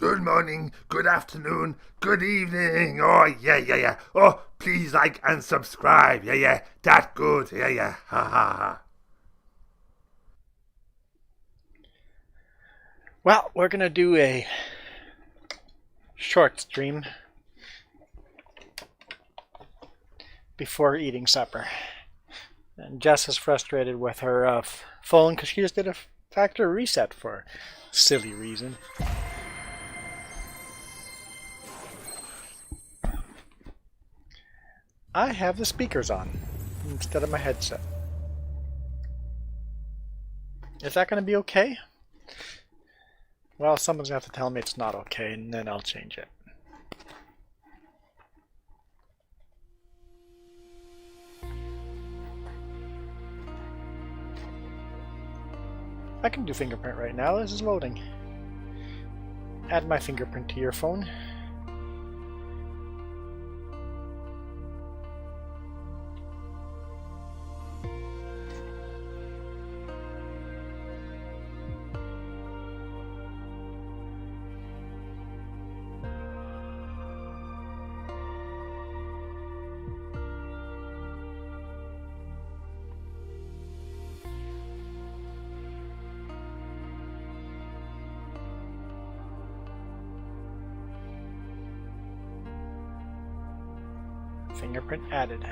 good morning, good afternoon, good evening. Oh, yeah, yeah, yeah. Oh, please like and subscribe. Yeah, yeah. That good. Yeah, yeah. Ha, ha, ha. Well, we're gonna do a short stream before eating supper. And Jess is frustrated with her phone because she just did a factory reset for a silly reason. I have the speakers on instead of my headset. Is that going to be okay? Well, someone's going to have to tell me it's not okay, and then I'll change it. I can do fingerprint right now. This is loading. Add my fingerprint to your phone. Fingerprint added.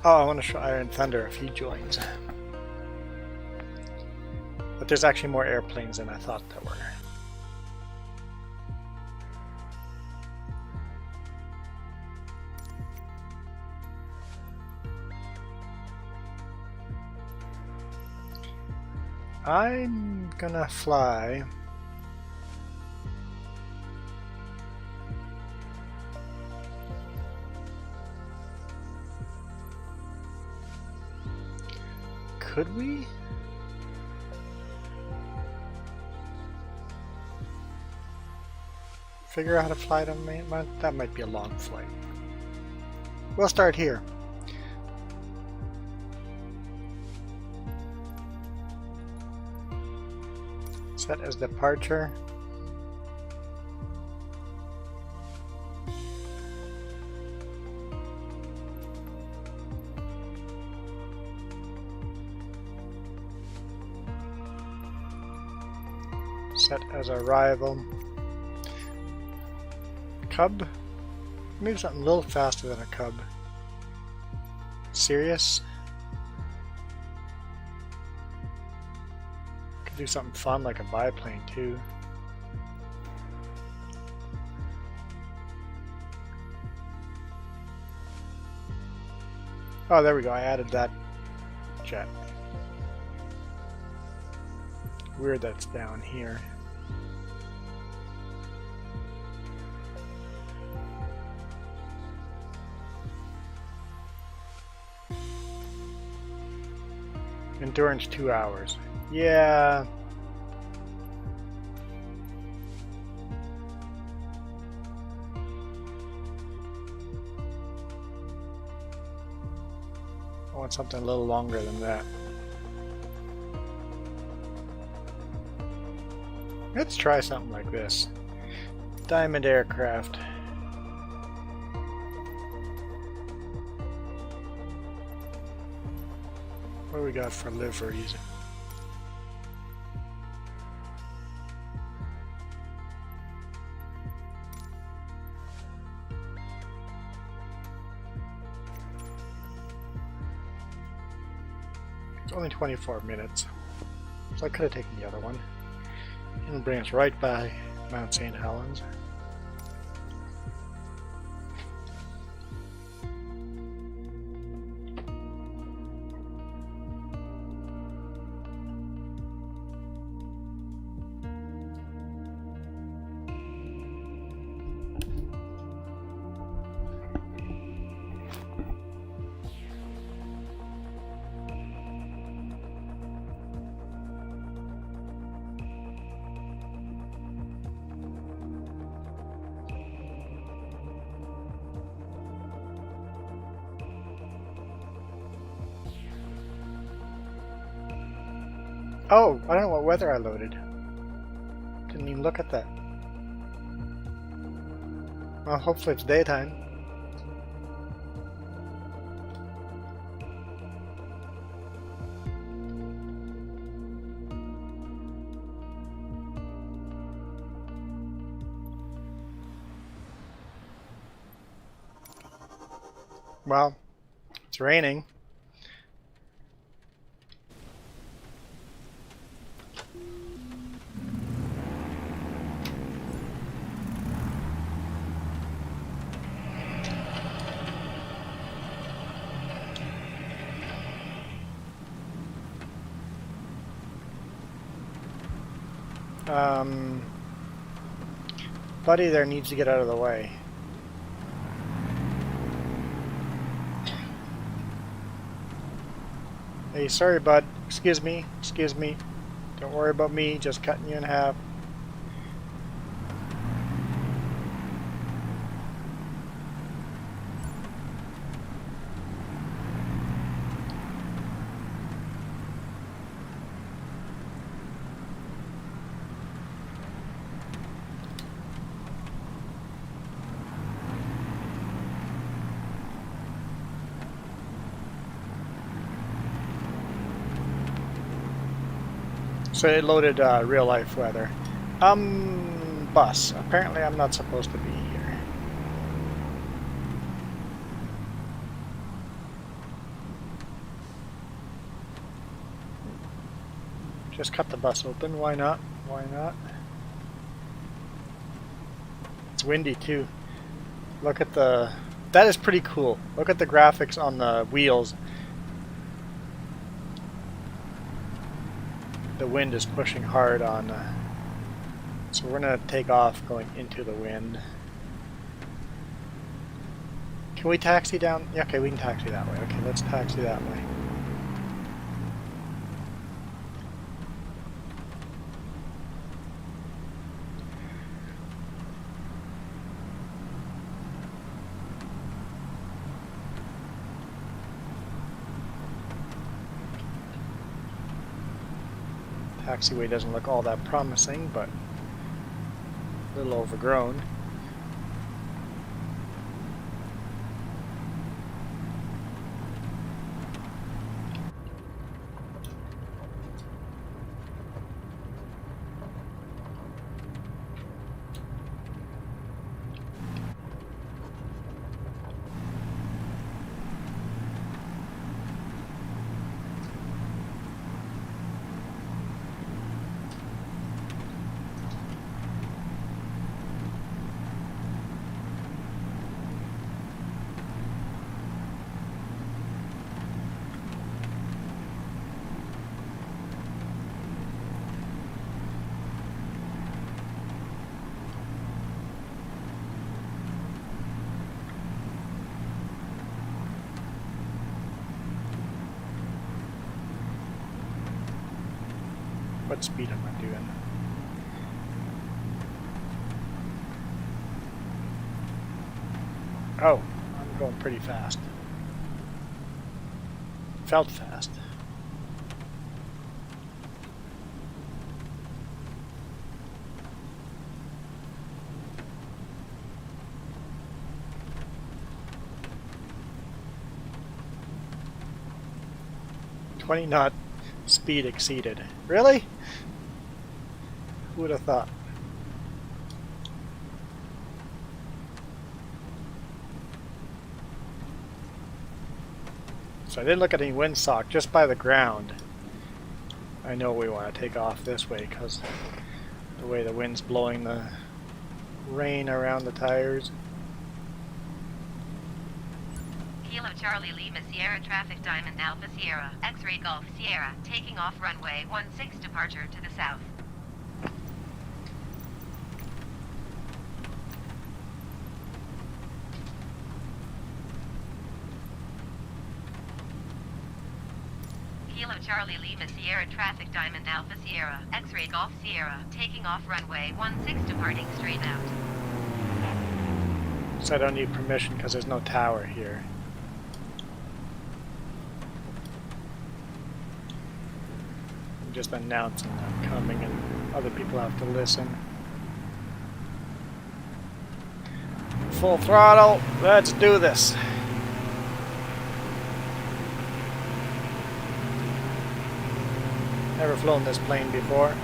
Oh, I want to show Iron Thunder if he joins. But there's actually more airplanes than I thought there were. I'm gonna fly. Could we? Figure out how to fly to main? That might be a long flight. We'll start here. Set as departure. Set as arrival. Cub. Maybe something a little faster than a cub. Sirius. Could do something fun like a biplane too. Oh, there we go. I added that jet. Weird that's down here. Endurance 2 hours. Yeah. I want something a little longer than that. Let's try something like this. Diamond aircraft. What do we got for liveries? It's only 24 minutes, so I could have taken the other one. It'll bring us right by Mount St. Helens. Oh, I don't know what weather I loaded. Didn't even look at that. Well, hopefully it's daytime. Well, it's raining. Buddy there needs to get out of the way. Hey, sorry, bud. Excuse me. Excuse me. Don't worry about me. Just cutting you in half. So it loaded real life weather. Bus. Apparently I'm not supposed to be here. Just cut the bus open. Why not? Why not? It's windy too. Look at the... That is pretty cool. Look at the graphics on the wheels. The wind is pushing hard on, so we're going to take off going into the wind. Can we taxi down? Yeah, okay, we can taxi that way. Okay, let's taxi that way. Taxiway doesn't look all that promising, but a little overgrown. What speed am I doing? Oh, I'm going pretty fast. Felt fast. "20 knot speed exceeded." Really? Who would have thought? So I didn't look at any windsock, just by the ground. I know we want to take off this way because the way the wind's blowing the rain around the tires. Kilo Charlie Lima Sierra Traffic Diamond Alpha Sierra X-Ray Golf Sierra taking off runway 16 departure to the south. Kilo Charlie Lima Sierra Traffic Diamond Alpha Sierra X-Ray Golf Sierra taking off runway 16 departing straight out. So I don't need permission because there's no tower here. I'm just announcing I'm coming and other people have to listen. Full throttle, let's do this. Never flown this plane before.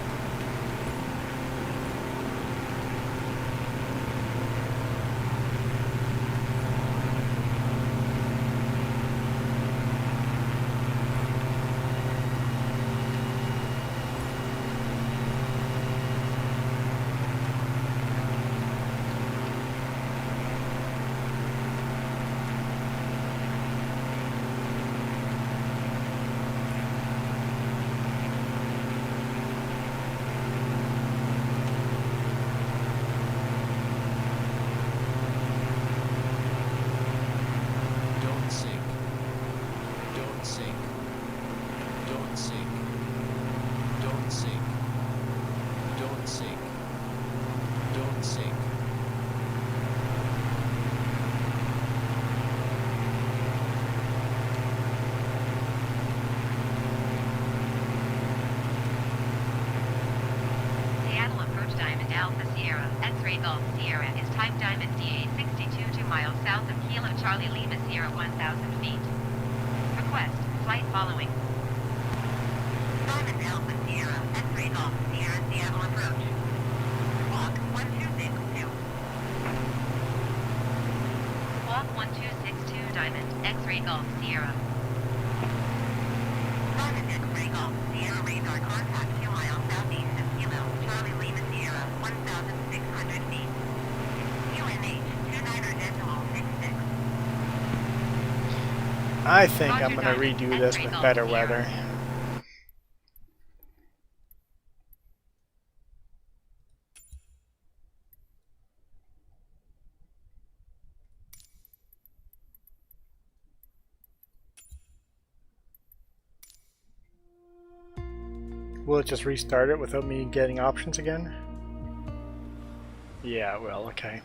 Alpha Sierra, X-ray Golf Sierra is type Diamond DA 62 2 miles south of Kilo Charlie Lima Sierra 1000 feet. Request, flight following. Diamond Alpha Sierra, X-ray Golf Sierra Seattle approach. Walk 1262. Walk 1262 Diamond, X-ray Golf Sierra. Diamond X-ray Golf Sierra radar contact 2 miles southeast of Kilo Charlie Lima Sierra 1,600 feet. UNH 29.66. I think I'm going to redo this with better weather. Will it just restart it without me getting options again? Yeah, it will, okay.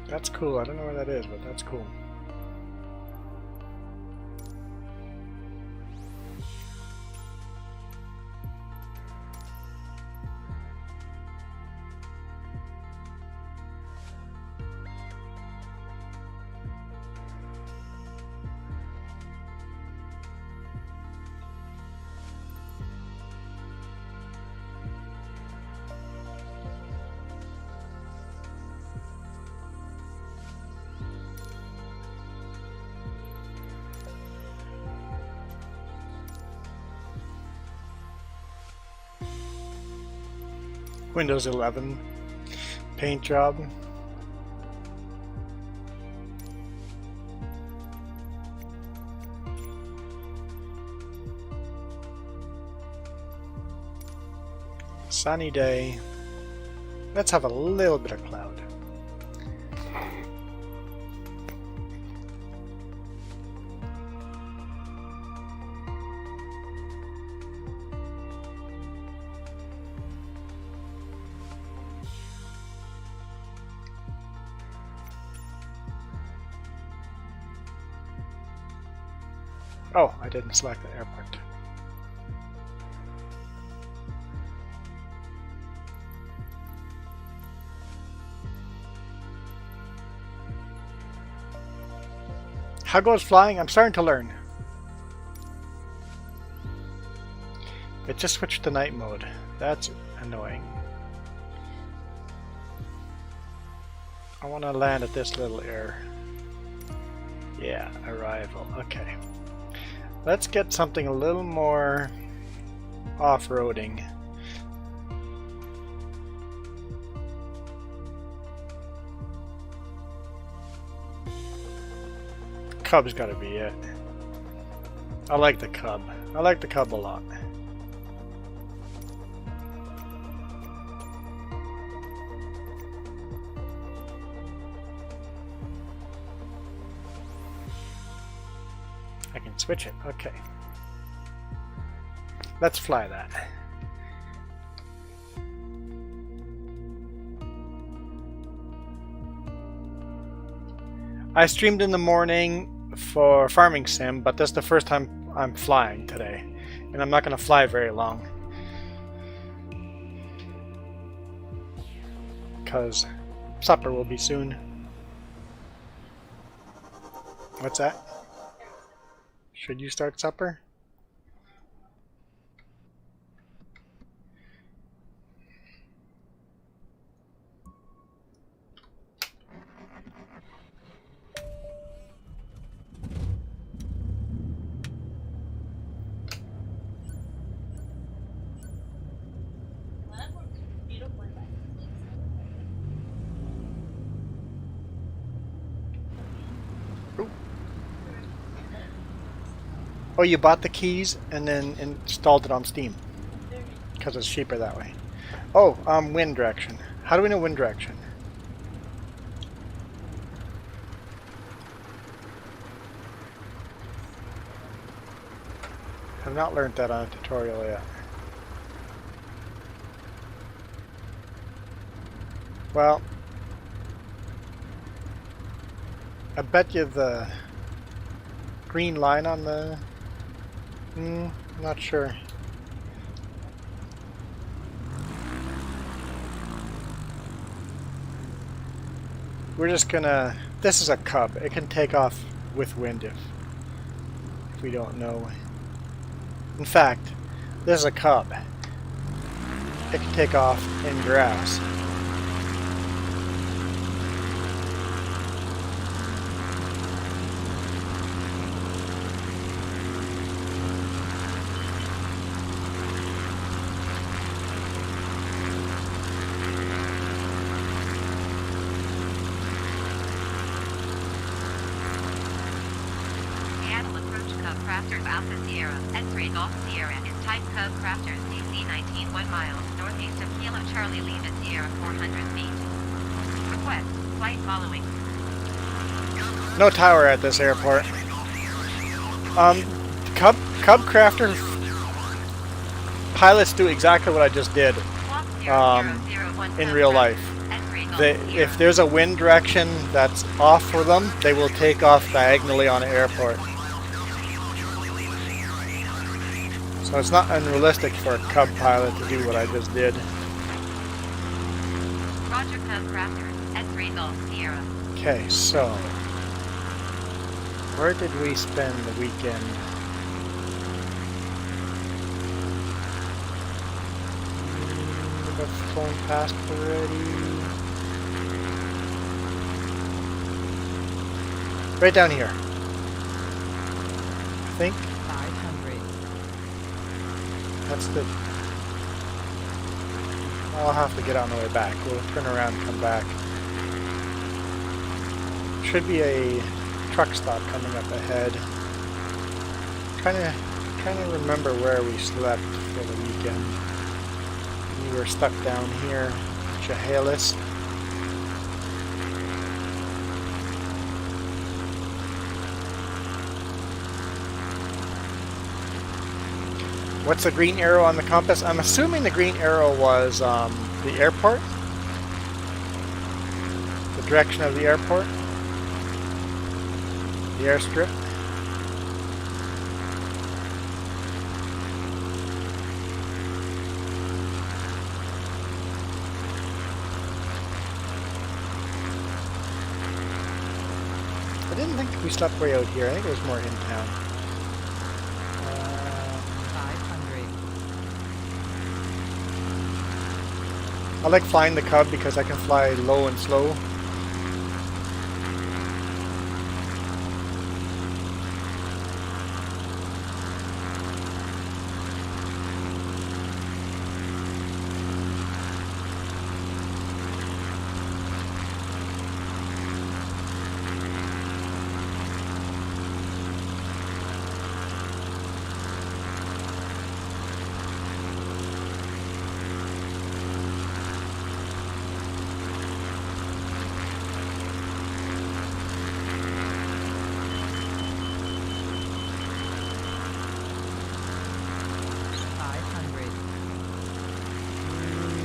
That's cool. I don't know where that is, but that's cool. Windows 11 paint job. Sunny day. Let's have a little bit of cloud. Oh, I didn't select the airport. How goes flying? I'm starting to learn. It just switched to night mode. That's annoying. I want to land at this little air. Yeah, arrival. Okay. Let's get something a little more off-roading. Cub's gotta be it. I like the Cub. I like the Cub a lot. I can switch it. Okay. Let's fly that. I streamed in the morning for Farming Sim, but this is the first time I'm flying today. And I'm not going to fly very long. Because supper will be soon. What's that? Should you start supper? Oh, you bought the keys and then installed it on Steam because it's cheaper that way. Oh, wind direction. How do we know wind direction? I've not learned that on a tutorial yet. Well, I bet you the green line on the... not sure. We're just gonna... This is a Cub. It can take off with wind if we don't know. In fact, this is a Cub. It can take off in grass. Crafters Alpha Sierra, X-Ray Golf Sierra is type Cub Crafters DC 19 1 miles northeast of Kilo Charlie Lima Sierra 400 feet. Request, flight following. No tower at this airport. Cub Crafter pilots do exactly what I just did in real life. If there's a wind direction that's off for them, they will take off diagonally on an airport. So it's not unrealistic for a Cub pilot to do what I just did. Roger, Cub Crafter, X-Ray Golf Sierra. Okay, so where did we spend the weekend? I've flown past already. Right down here, I think. That's the... I'll have to get on the way back. We'll turn around and come back. Should be a truck stop coming up ahead. Trying to remember where we slept for the weekend. We were stuck down here, Chehalis. What's the green arrow on the compass? I'm assuming the green arrow was the airport. The direction of the airport. The airstrip. I didn't think we slept way out here. I think it was more in town. I like flying the Cub because I can fly low and slow.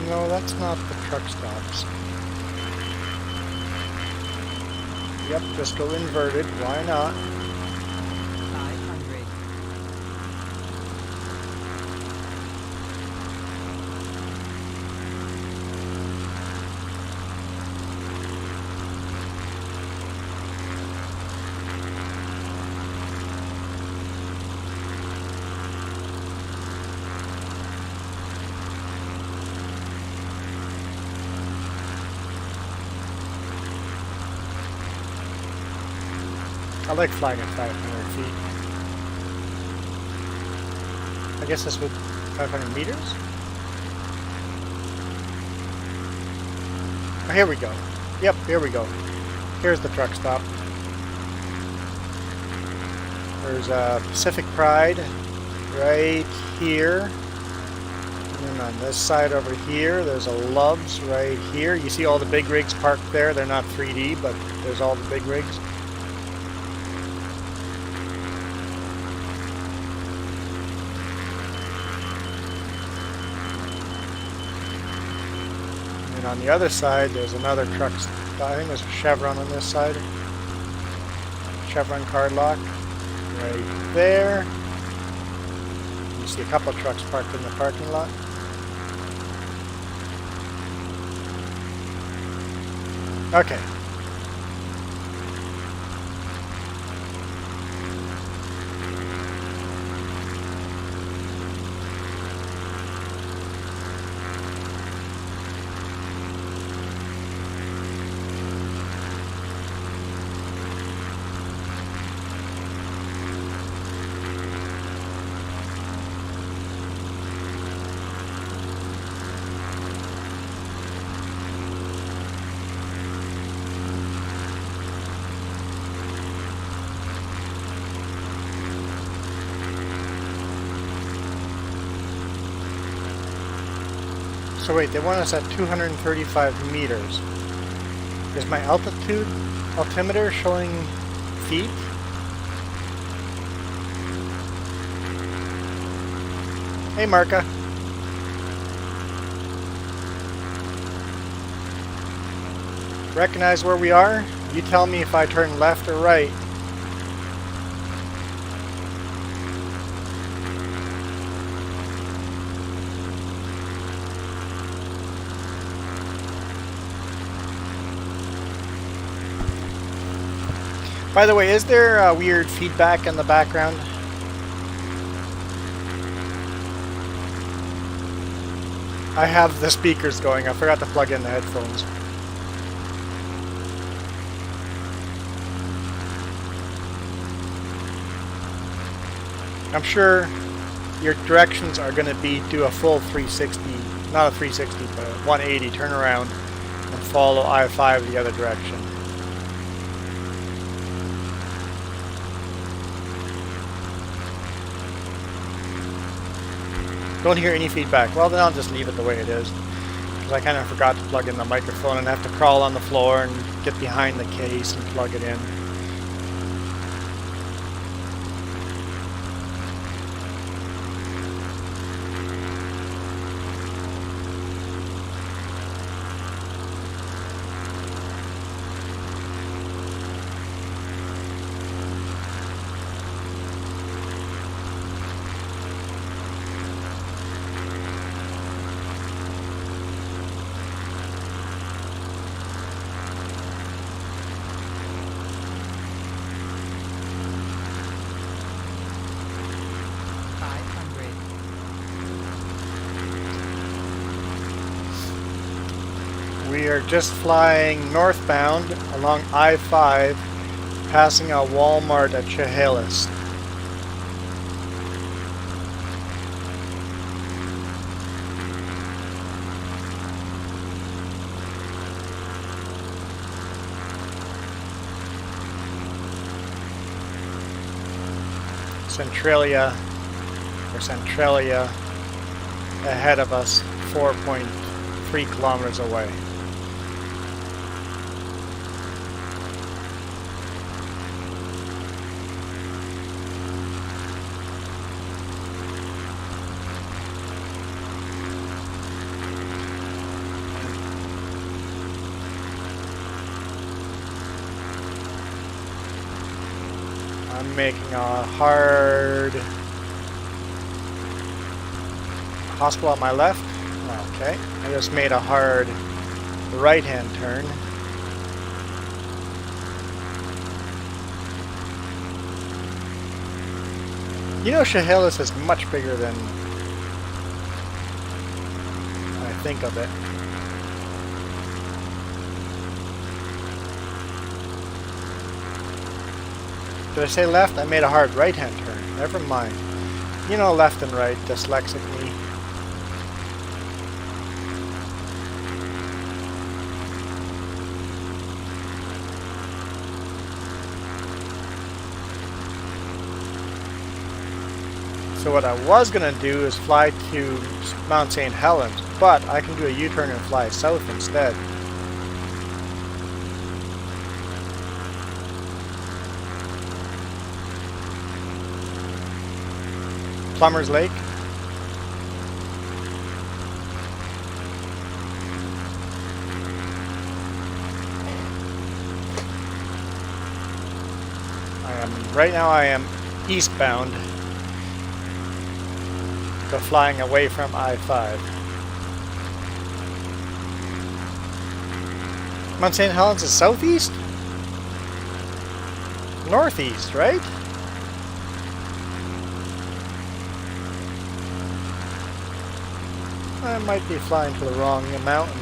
No, that's not the truck stops. Yep, just go inverted. Why not? 500. I like flying at 500 feet. I guess this would 500 meters? Oh, here we go. Yep, here we go. Here's the truck stop. There's Pacific Pride right here. And then on this side over here, there's a Love's right here. You see all the big rigs parked there. They're not 3D, but there's all the big rigs. And on the other side, there's another truck. I think there's a Chevron on this side. Chevron card lock right there. You see a couple of trucks parked in the parking lot. Okay. So wait, they want us at 235 meters. Is my altimeter showing feet? Hey, Marka. Recognize where we are? You tell me if I turn left or right. By the way, is there weird feedback in the background? I have the speakers going. I forgot to plug in the headphones. I'm sure your directions are going to be do a full 360, not a 360, but a 180 turnaround and follow I-5 the other direction. Don't hear any feedback. Well, then I'll just leave it the way it is. Because I kind of forgot to plug in the microphone and have to crawl on the floor and get behind the case and plug it in. We are just flying northbound along I-5, passing a Walmart at Chehalis. Centralia ahead of us, 4.3 kilometers away. I'm making a hard hospital on my left. Okay, I just made a hard right-hand turn. You know, Chehalis is much bigger than I think of it. Did I say left? I made a hard right-hand turn. Never mind. You know, left and right, dyslexic me. So what I was going to do is fly to Mount St. Helens, but I can do a U-turn and fly south instead. Plumber's Lake. Right now I am eastbound. So flying away from I-5. Mount St. Helens is southeast? Northeast, right? I might be flying to the wrong mountain.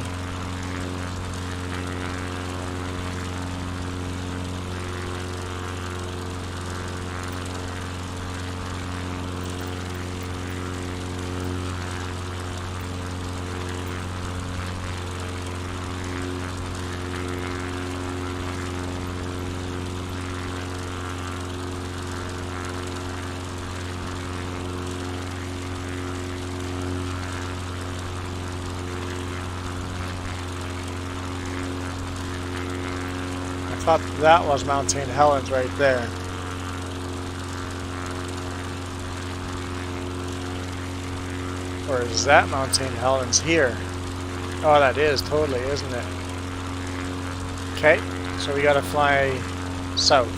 I thought that was Mount St. Helens right there. Or is that Mount St. Helens here? Oh, that is totally, isn't it? Okay, so we gotta fly south.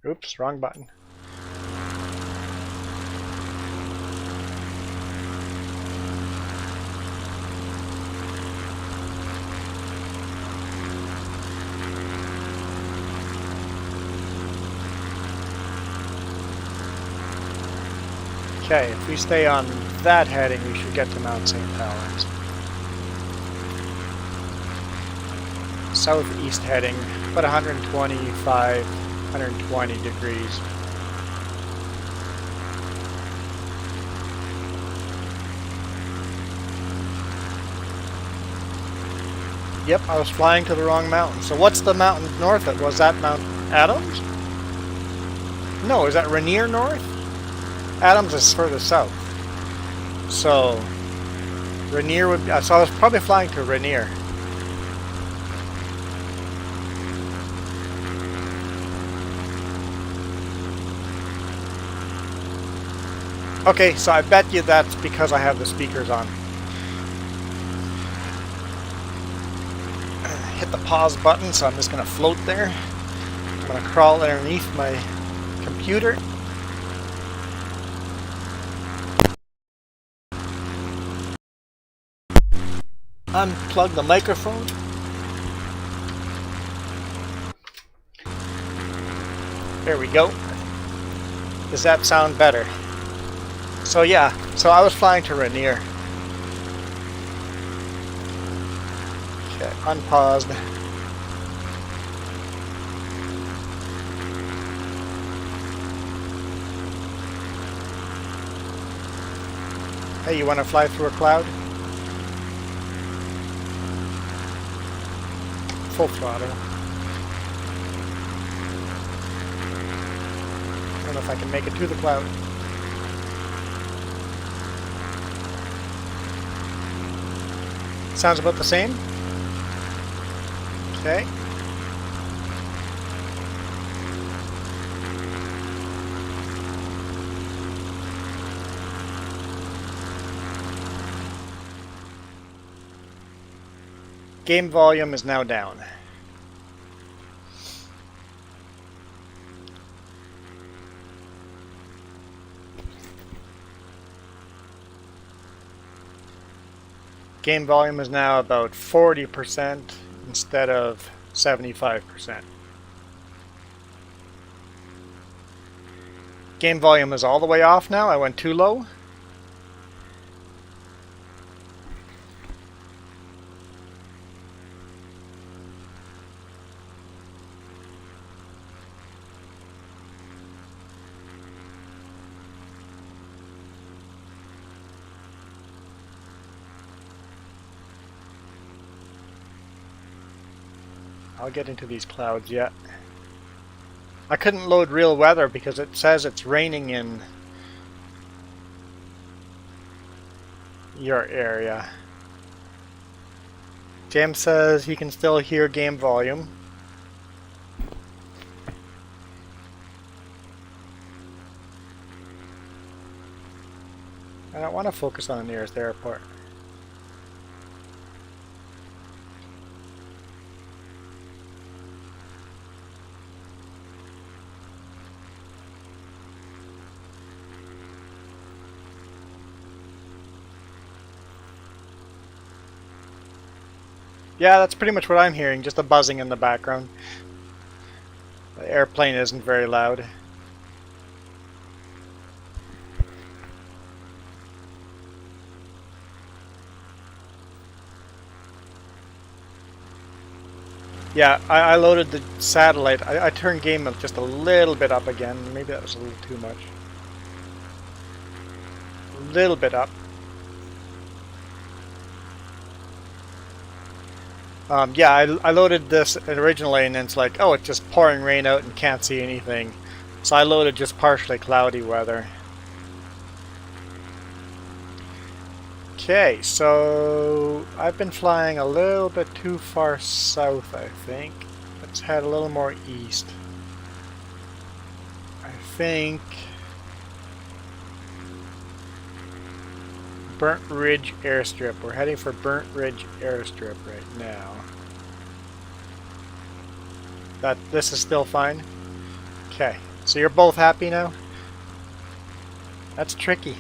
Oops, wrong button. Okay, if we stay on that heading, we should get to Mount St. Helens. Southeast heading, about 125, 120 degrees. Yep, I was flying to the wrong mountain. So what's the mountain north of? Was that Mount Adams? No, is that Rainier North? Adams is further south. So Rainier would be, so I was probably flying to Rainier. Okay, so I bet you that's because I have the speakers on. Hit the pause button, so I'm just going to float there. I'm going to crawl underneath my computer. Unplug the microphone. There we go. Does that sound better? So yeah, so I was flying to Rainier. Okay, unpaused. Hey, you want to fly through a cloud? Full throttle. I don't know if I can make it to the cloud. Sounds about the same. Okay. Game volume is now down. Game volume is now about 40% instead of 75%. Game volume is all the way off now. I went too low. I'll get into these clouds yet. I couldn't load real weather because it says it's raining in your area. James says he can still hear game volume. I don't want to focus on the nearest airport. Yeah, that's pretty much what I'm hearing, just a buzzing in the background. The airplane isn't very loud. Yeah, I loaded the satellite. I turned game just a little bit up again. Maybe that was a little too much. A little bit up. Yeah, I loaded this originally and then it's like, oh, it's just pouring rain out and can't see anything. So I loaded just partially cloudy weather. Okay, so I've been flying a little bit too far south, I think. Let's head a little more east. I think Burnt Ridge Airstrip. We're heading for Burnt Ridge Airstrip right now. This is still fine? Okay, so you're both happy now? That's tricky.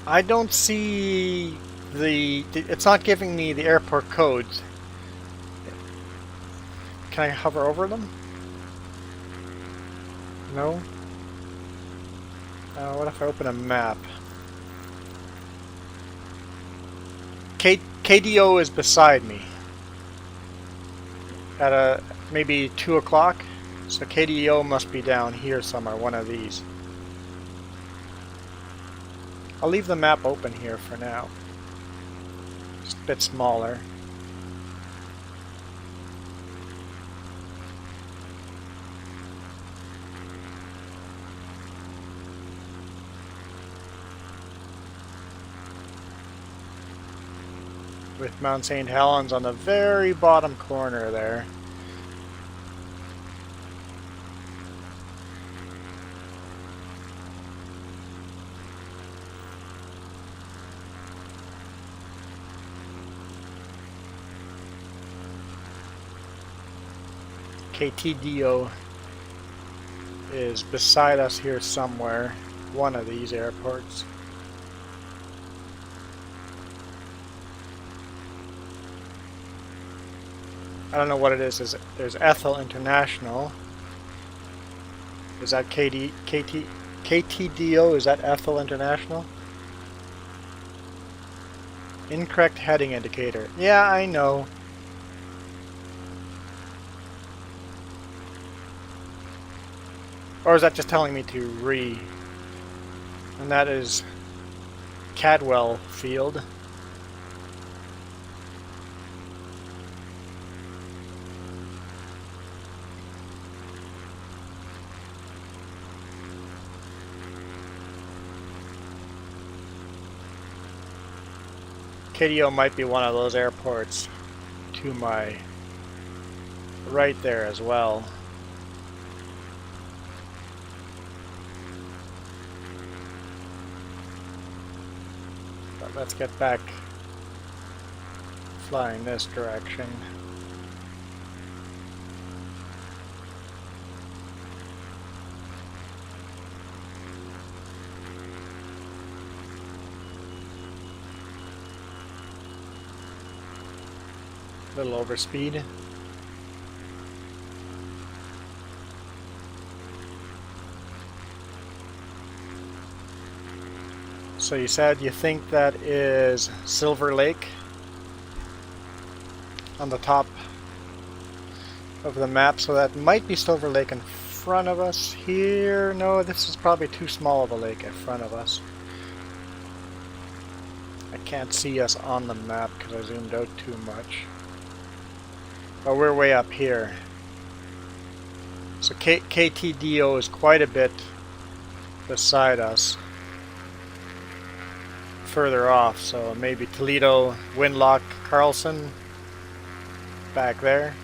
I don't see it's not giving me the airport codes. Can I hover over them? No? What if I open a map? KDO is beside me. At maybe 2 o'clock. So KDO must be down here somewhere, one of these. I'll leave the map open here for now. Just a bit smaller. With Mount St. Helens on the very bottom corner there. KTDO is beside us here somewhere, one of these airports. I don't know what it is. There's Ethel International. Is that KTDO? Is that Ethel International? Incorrect heading indicator. Yeah, I know. Or is that just telling me to And that is Cadwell Field. KDO might be one of those airports to my right there as well. But let's get back flying this direction. little over speed. So you said you think that is Silver Lake on the top of the map, so that might be Silver Lake in front of us here. No, this is probably too small of a lake in front of us. I can't see us on the map because I zoomed out too much. But we're way up here. So KTDO is quite a bit beside us. Further off, so maybe Toledo, Winlock, Carlson back there.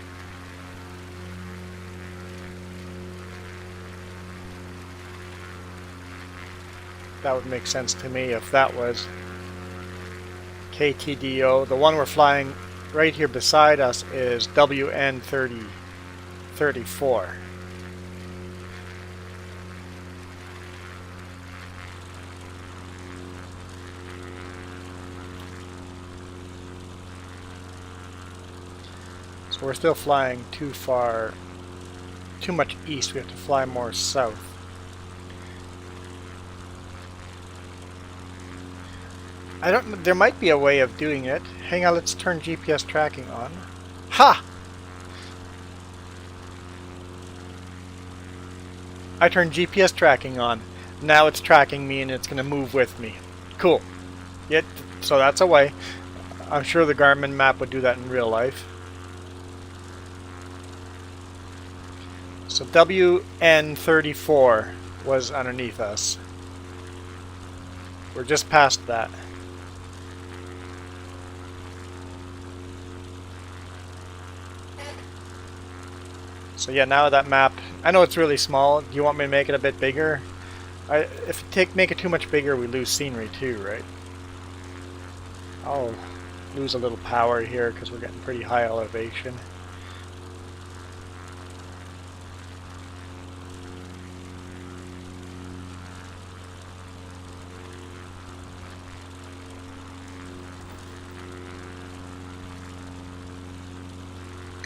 That would make sense to me if that was KTDO. The one we're flying right here beside us is WN34. So we're still flying too much east. We have to fly more south. There might be a way of doing it. Hang on, let's turn GPS tracking on. Ha! I turned GPS tracking on. Now it's tracking me and it's going to move with me. Cool. Yet, so that's a way. I'm sure the Garmin map would do that in real life. So WN34 was underneath us. We're just past that. So yeah, now that map, I know it's really small. Do you want me to make it a bit bigger? If you make it too much bigger, we lose scenery too, right? I'll lose a little power here because we're getting pretty high elevation.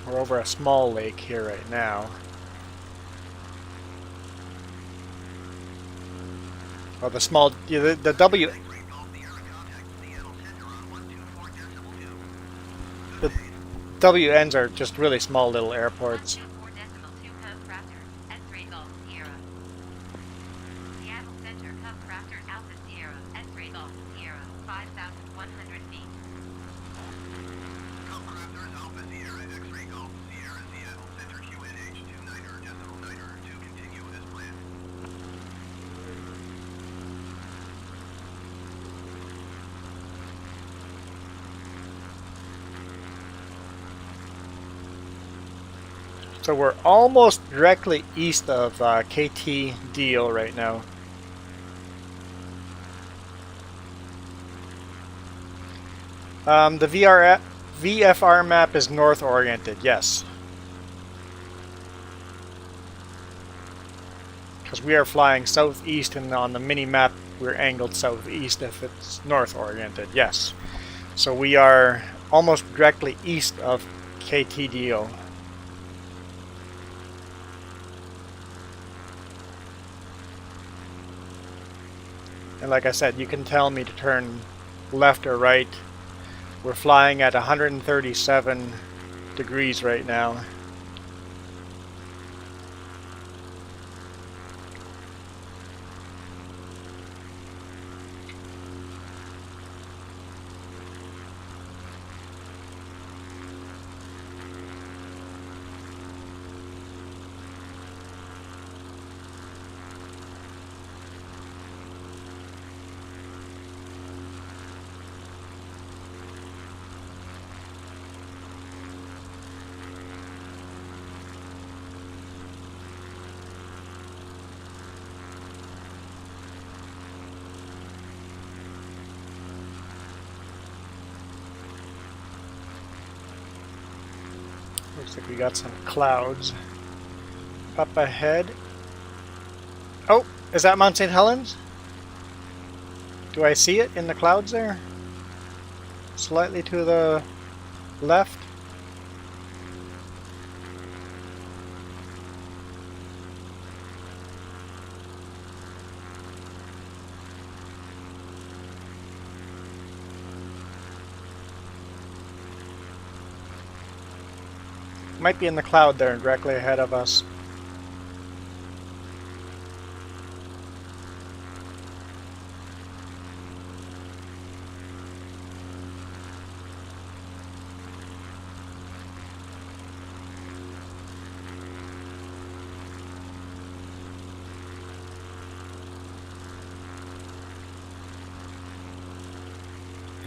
We're over a small lake here right now. Oh, the small, yeah, the W. The WNs are just really small little airports. So we're almost directly east of KTDO right now. The VFR map is north oriented, yes. Because we are flying southeast, and on the mini map we're angled southeast if it's north oriented, yes. So we are almost directly east of KTDO. And like I said, you can tell me to turn left or right. We're flying at 137 degrees right now. Looks like we got some clouds up ahead. Oh, is that Mount St. Helens? Do I see it in the clouds there? Slightly to the left? Might be in the cloud there, directly ahead of us.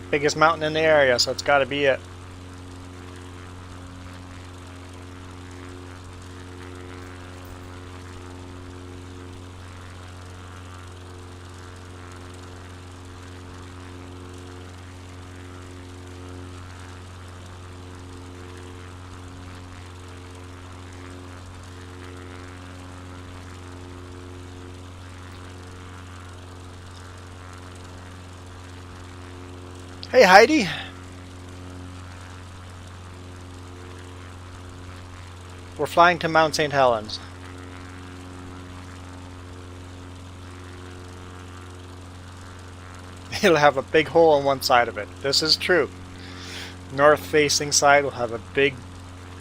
Biggest mountain in the area, so it's got to be it. Hey Heidi! We're flying to Mount St. Helens. It'll have a big hole on one side of it. This is true. North-facing side will have a big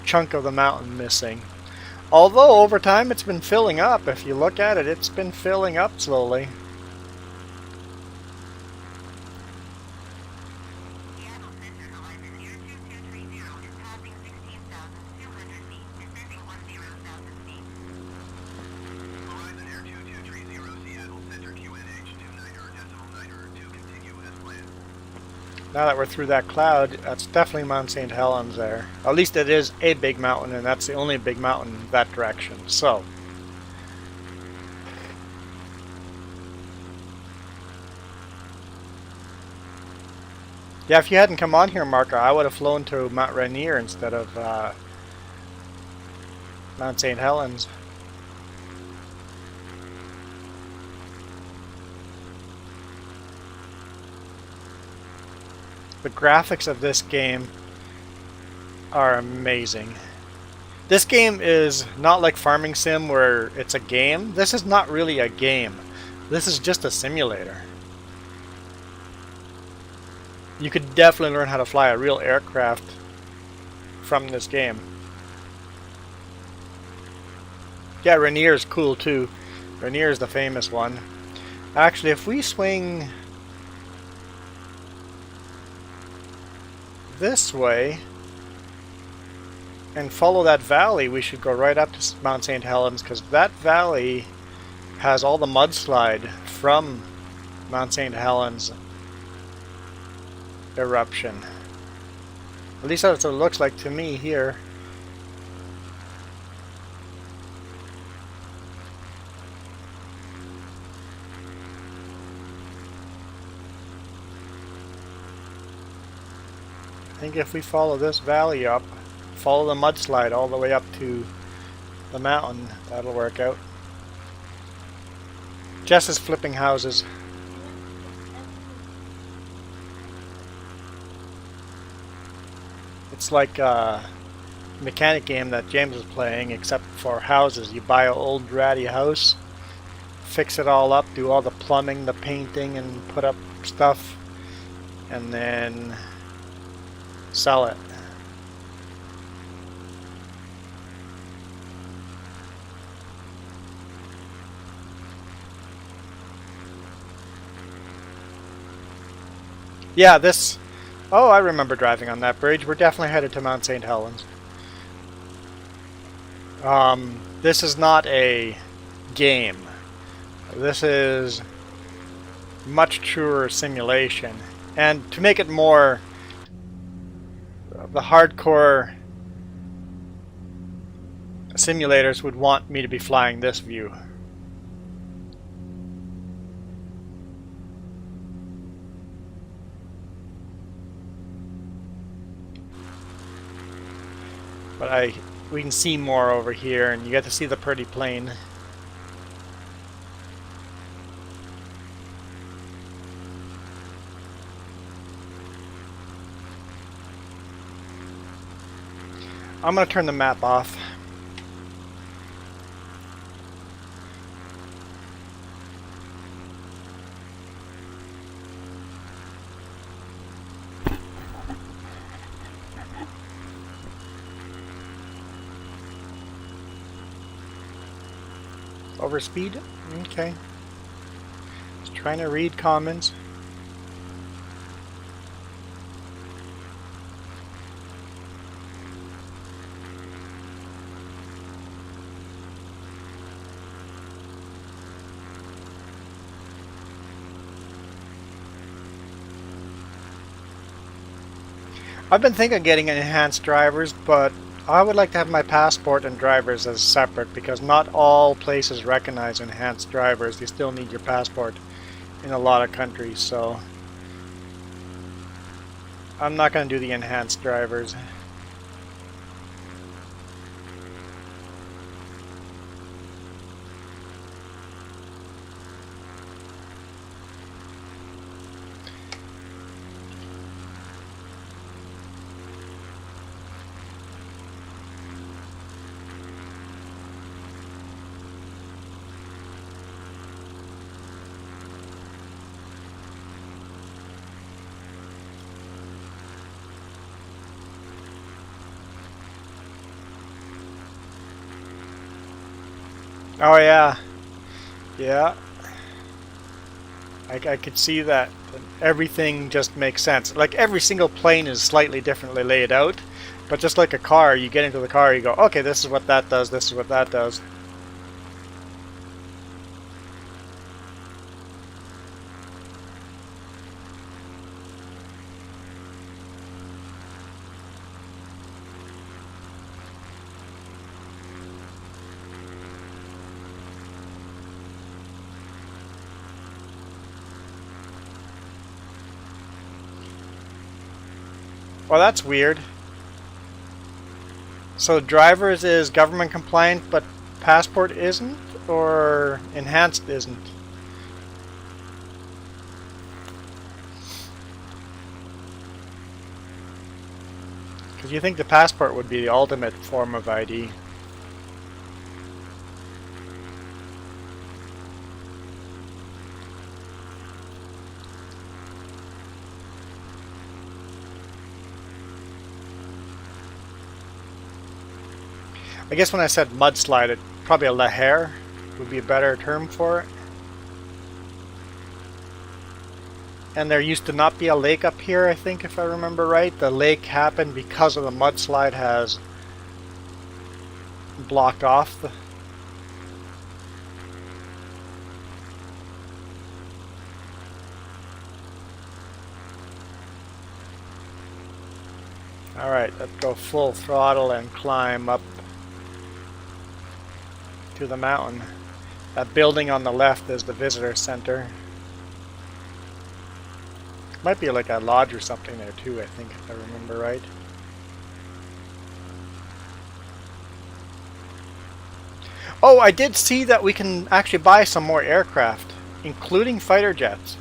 chunk of the mountain missing. Although over time it's been filling up. If you look at it, it's been filling up slowly. Now that we're through that cloud, that's definitely Mount St. Helens there. At least it is a big mountain, and that's the only big mountain in that direction. So, yeah, if you hadn't come on here, Marco, I would have flown to Mount Rainier instead of Mount St. Helens. The graphics of this game are amazing. This game is not like Farming Sim where it's a game. This is not really a game. This is just a simulator. You could definitely learn how to fly a real aircraft from this game. Yeah, Rainier is cool too. Rainier is the famous one. Actually, if we swing this way and follow that valley, we should go right up to Mount St. Helens, because that valley has all the mudslide from Mount St. Helens eruption. At least that's what it looks like to me here. I think if we follow this valley up, follow the mudslide all the way up to the mountain, that'll work out. Jess is flipping houses. It's like a mechanic game that James is playing, except for houses. You buy an old ratty house, fix it all up, do all the plumbing, the painting, and put up stuff, and then sell it. Yeah, this... Oh, I remember driving on that bridge. We're definitely headed to Mount St. Helens. This is not a game. This is much truer simulation. And to make it more... the hardcore simulators would want me to be flying this view. But we can see more over here, and you get to see the pretty plane. I'm going to turn the map off. Overspeed? Okay. Just trying to read comments. I've been thinking of getting enhanced drivers, but I would like to have my passport and drivers as separate because not all places recognize enhanced drivers. You still need your passport in a lot of countries, so I'm not going to do the enhanced drivers. Oh yeah, yeah. I could see that. Everything just makes sense. Like every single plane is slightly differently laid out, but just like a car, you get into the car, you go, okay, this is what that does, this is what that does. Well, that's weird. So drivers is government compliant, but passport isn't, or enhanced isn't? Because you think the passport would be the ultimate form of ID. I guess when I said mudslide, it probably a lahar would be a better term for it. And there used to not be a lake up here, I think, if I remember right. The lake happened because of the mudslide has blocked off the... Alright, let's go full throttle and climb up to the mountain. That building on the left is the visitor center. Might be like a lodge or something there too, I think, if I remember right. Oh, I did see that we can actually buy some more aircraft, including fighter jets.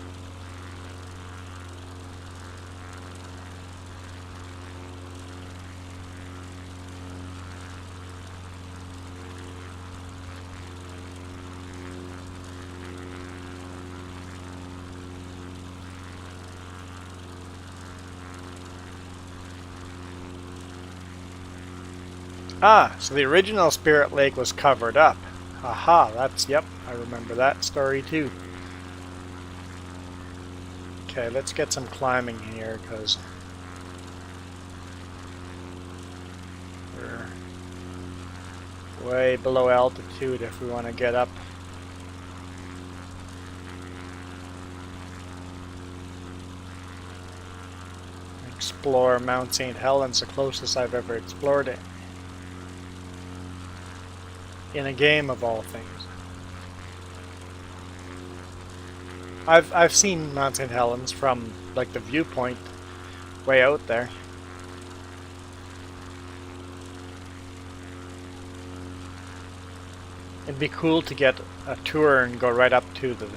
Ah, so the original Spirit Lake was covered up. Aha, that's, yep, I remember that story too. Okay, let's get some climbing here, because we're way below altitude if we want to get up. Explore Mount St. Helens, the closest I've ever explored it. In a game, of all things. I've seen Mount St. Helens from like the viewpoint way out there. It'd be cool to get a tour and go right up to the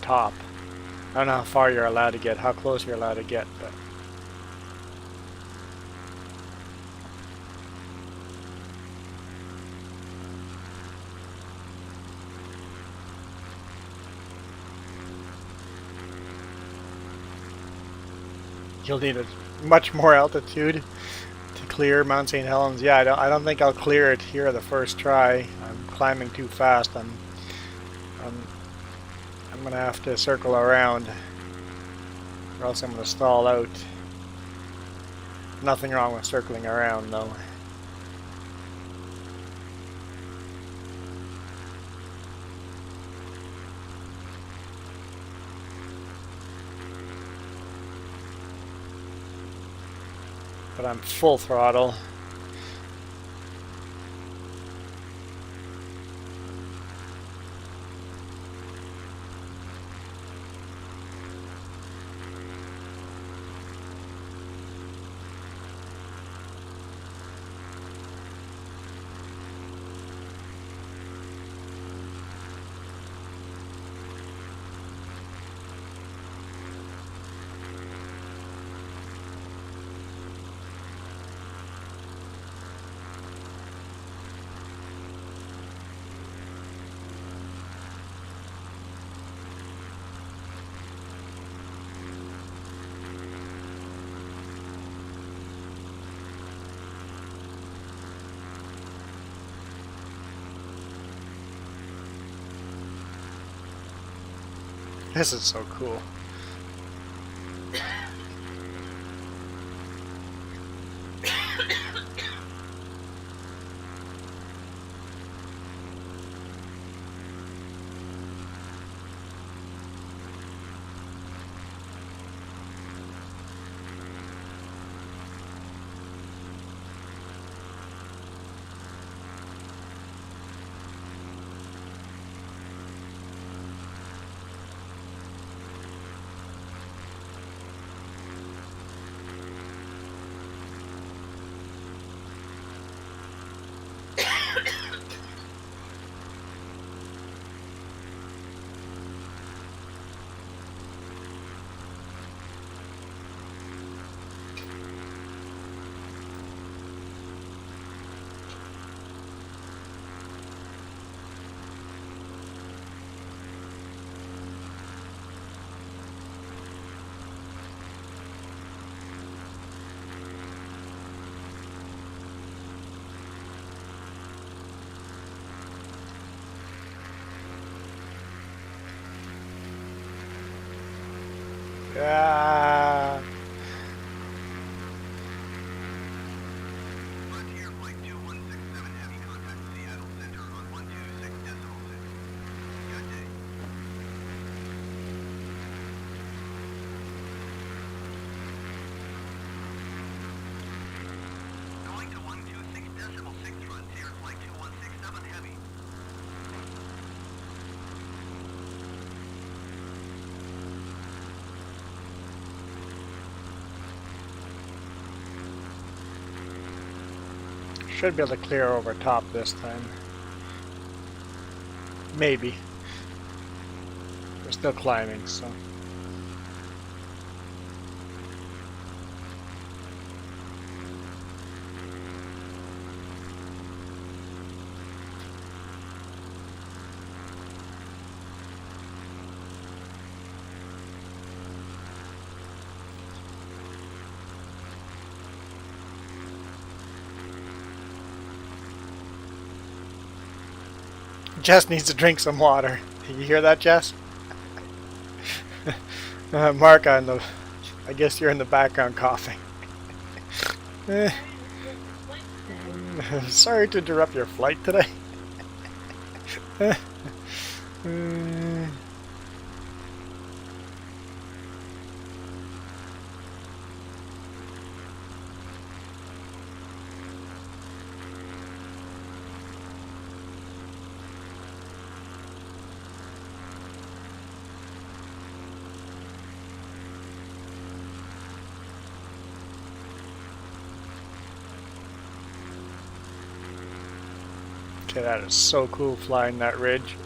top. I don't know how far you're allowed to get, how close you're allowed to get, but you'll need a much more altitude to clear Mount St. Helens. Yeah, I don't think I'll clear it here the first try. I'm climbing too fast. I'm I'm gonna have to circle around, or else I'm gonna stall out. Nothing wrong with circling around, though. But I'm full throttle. This is so cool. Ah. Frontier Flight 2167 Heavy, contact Seattle Center on 126.6. Good day. Going to 126.6 Frontier Flight 2167 Heavy. Should be able to clear over top this time. Maybe. We're still climbing, so. Jess needs to drink some water. Did you hear that, Jess? Mark, I guess you're in the background coughing. Sorry to interrupt your flight today. Okay, that is so cool flying that ridge.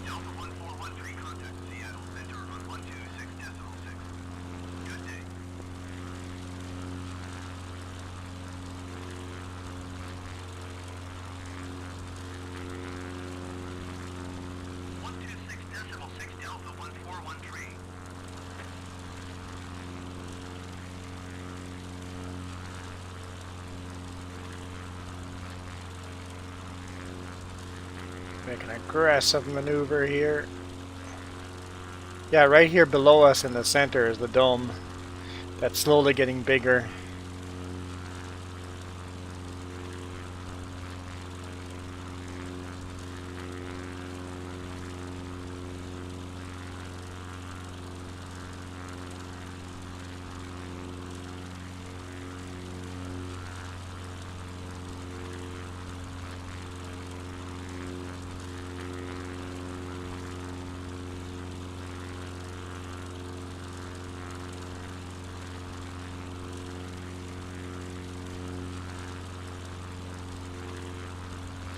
Delta 1413, contact Seattle Center on 126.6. Good day. Make an aggressive maneuver here. Yeah, right here below us in the center is the dome. That's slowly getting bigger.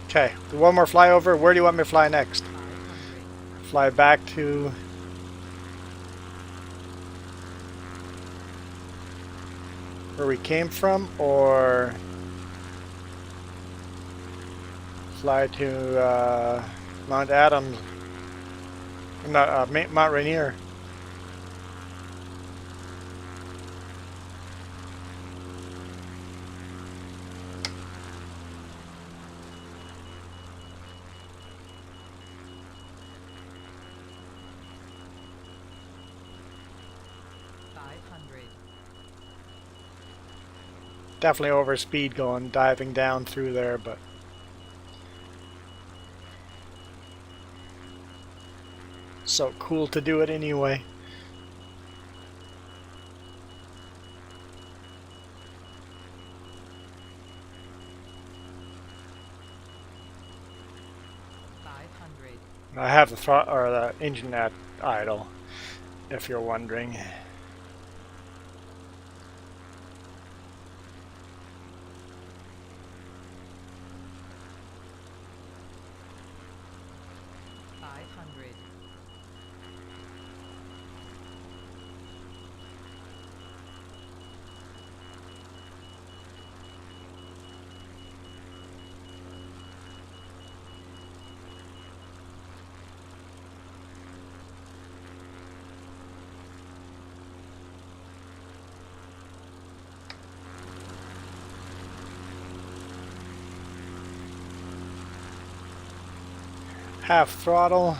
Okay, one more flyover. Where do you want me to fly next? Fly back to... where we came from, or fly to Mount Adams? Not Mount Rainier. Definitely over speed going, diving down through there, but so cool to do it anyway. I have the engine at idle, if you're wondering. Half throttle,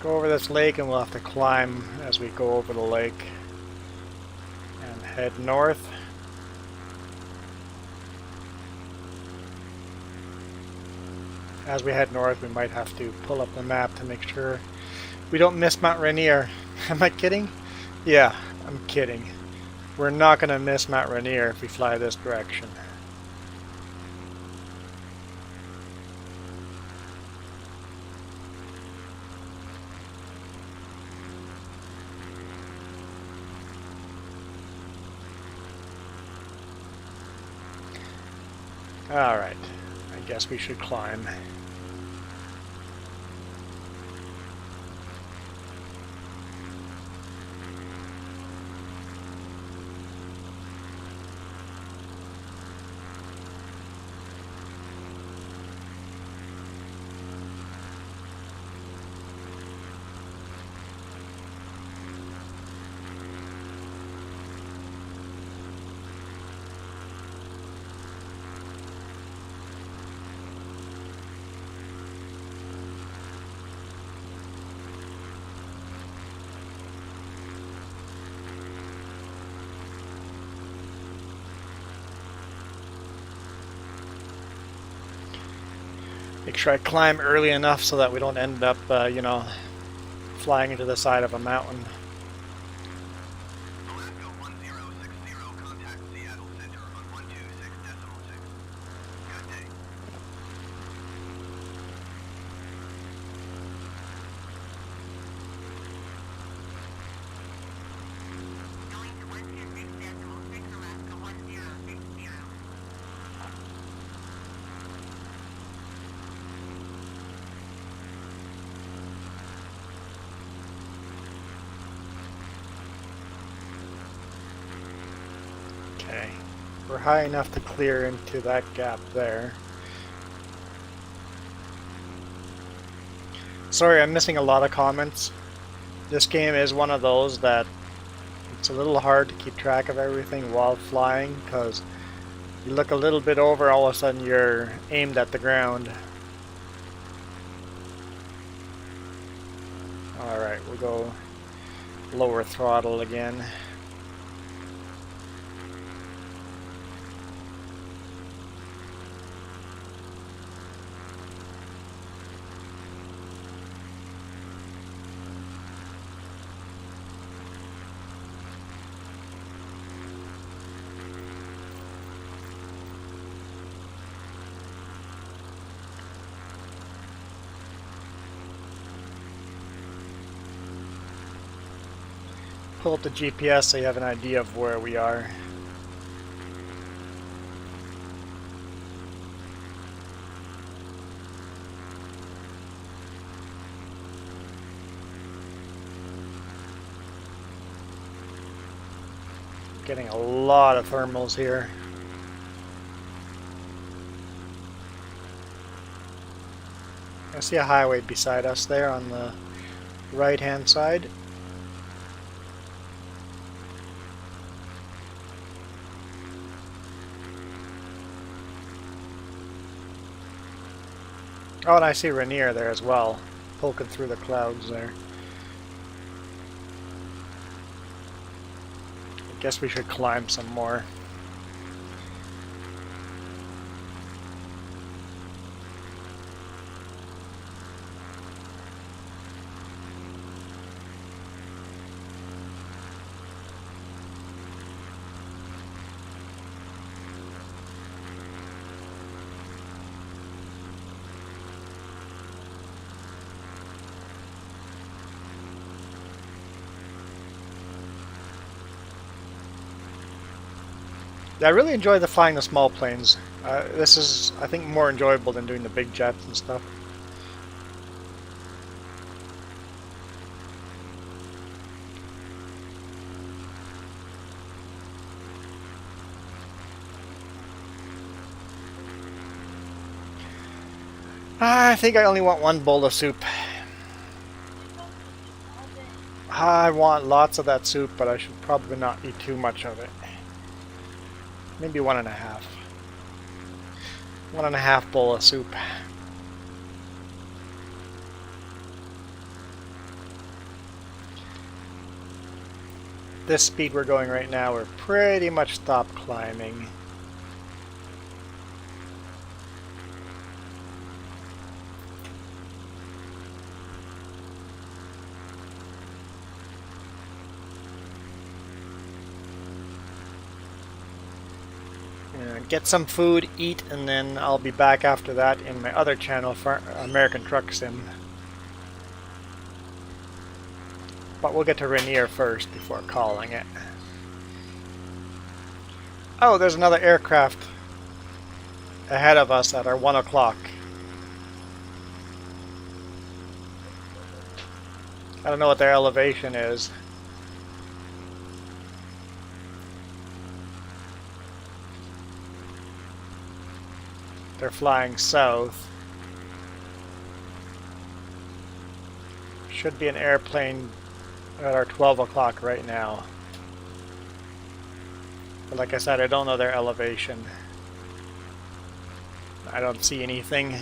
go over this lake, and we'll have to climb as we go over the lake and head north. As we head north, we might have to pull up the map to make sure we don't miss Mount Rainier. Am I kidding? Yeah, I'm kidding. We're not going to miss Mount Rainier if we fly this direction. Alright, I guess we should climb. Make sure I climb early enough so that we don't end up, you know, flying into the side of a mountain. Alaska 1060, contact Seattle Center on 126.6. Good day. Going to 126.6 Alaska 1060. Okay, we're high enough to clear into that gap there. Sorry, I'm missing a lot of comments. This game is one of those that it's a little hard to keep track of everything while flying, because you look a little bit over, all of a sudden you're aimed at the ground. Alright, we'll go lower throttle again. Pull up the GPS so you have an idea of where we are. Getting a lot of thermals here. I see a highway beside us there on the right hand side. Oh, and I see Rainier there as well, poking through the clouds there. I guess we should climb some more. Yeah, I really enjoy flying the small planes. This is, I think, more enjoyable than doing the big jets and stuff. I think I only want one bowl of soup. I want lots of that soup, but I should probably not eat too much of it. Maybe 1.5. 1.5 bowl of soup. This speed we're going right now, we're pretty much stopped climbing. Get some food, eat, and then I'll be back after that in my other channel for American Truck Sim. But we'll get to Rainier first before calling it. Oh, there's another aircraft ahead of us at our 1 o'clock. I don't know what their elevation is. They're flying south. Should be an airplane at our 12 o'clock right now. But like I said, I don't know their elevation. I don't see anything.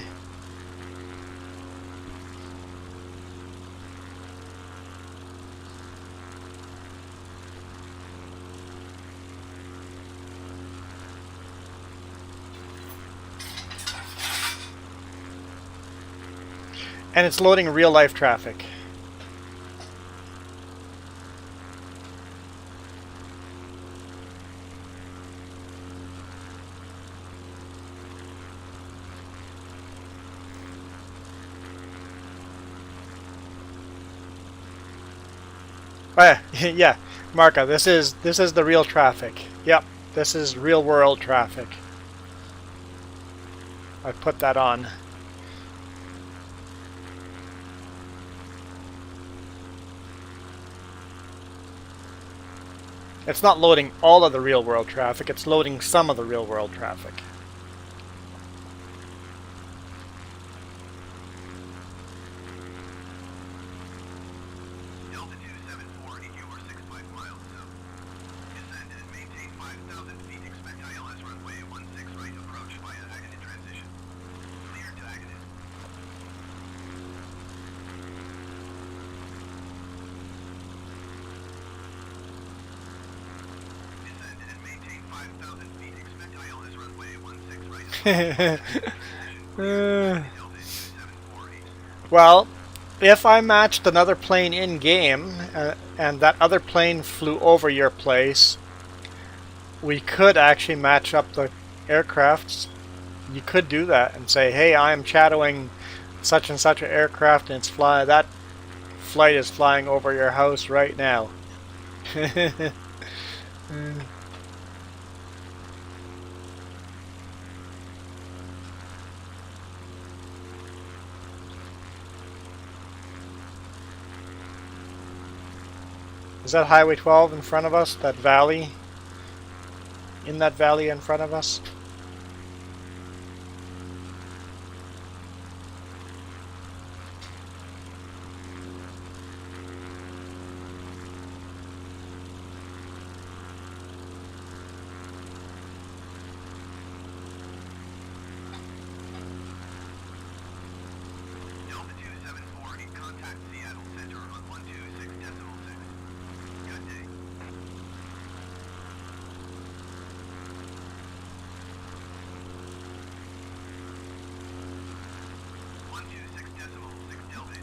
And it's loading real-life traffic. Oh, yeah, Marka, this is the real traffic. Yep, this is real-world traffic. I put that on. It's not loading all of the real-world traffic, it's loading some of the real-world traffic. Delta 274, you are 65 miles south. Descend and maintain 5,000 feet. Expect ILS runway 16 right approach via Agadir transition. Clear to Agadir. Well, if I matched another plane in game and that other plane flew over your place, we could actually match up the aircrafts. You could do that and say, hey, I am shadowing such and such an aircraft and that flight is flying over your house right now. Is that Highway 12 in front of us? That valley? In that valley in front of us? Delta 274, contact Seattle Center on 126.6. Good day.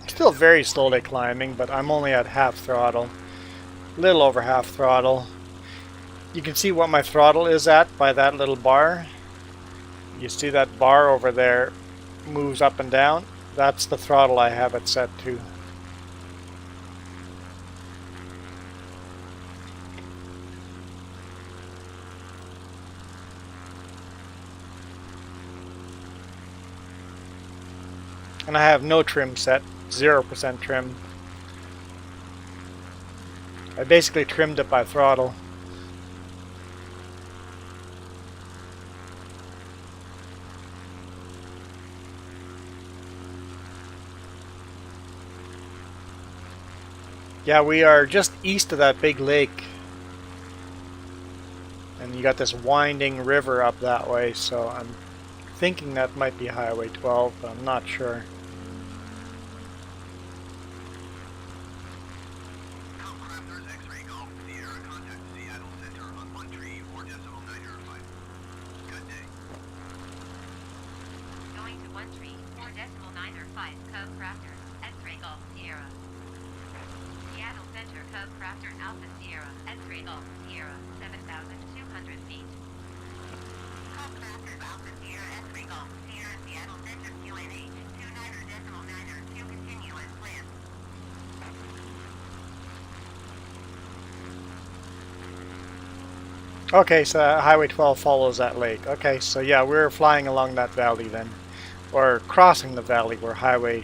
Still very slowly climbing, but I'm only at half throttle. Little over half throttle. You can see what my throttle is at by that little bar. You see that bar over there moves up and down? That's the throttle I have it set to. And I have no trim set, 0% trim. I basically trimmed it by throttle. Yeah, we are just east of that big lake. And you got this winding river up that way, so I'm thinking that might be Highway 12, but I'm not sure. Crafters X-Ray Golf Sierra, contact Seattle Center on 134.905. Good day. Going to 134.905, Code Crafters, X-Ray Golf Sierra. Seattle Center, Code Crafters Alpha Sierra, X-Ray Golf Sierra, 7,200 feet. Code Crafters Alpha Sierra, X-Ray Golf Sierra, Seattle Center, QNH, 29.902, continue as planned. Okay, so Highway 12 follows that lake. Okay, so yeah, we're flying along that valley then. Or crossing the valley where Highway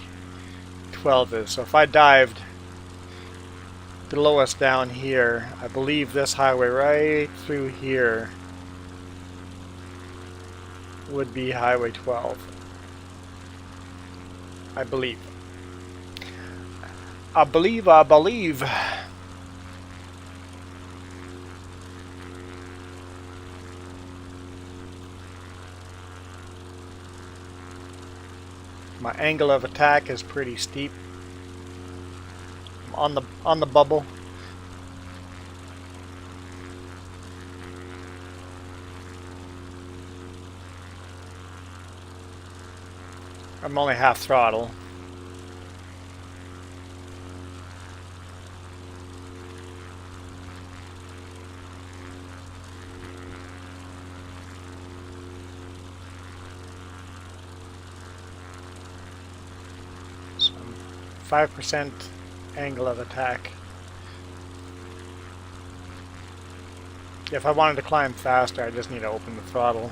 12 is. So if I dived below us down here, I believe this highway right through here would be Highway 12. I believe. I believe. My angle of attack is pretty steep. I'm on the bubble. I'm only half throttle. So 5% angle of attack. If I wanted to climb faster, I just need to open the throttle.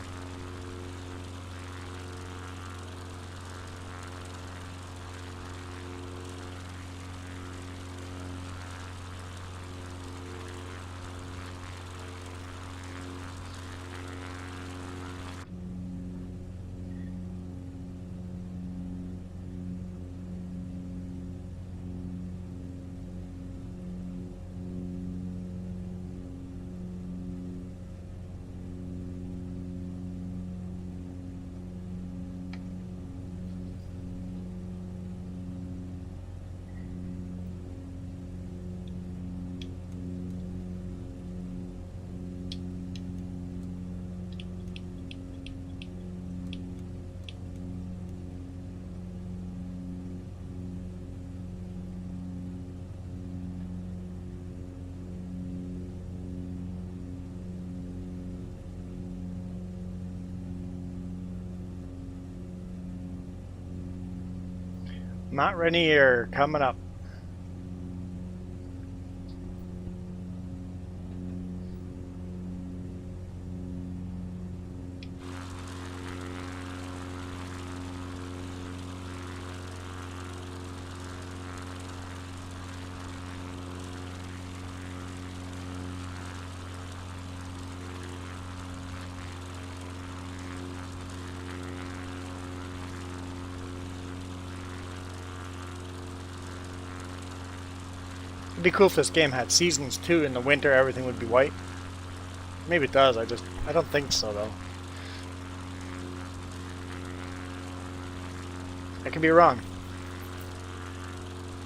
Mount Rainier coming up. It'd be cool if this game had seasons too. In the winter, everything would be white. Maybe it does. I don't think so though. I could be wrong.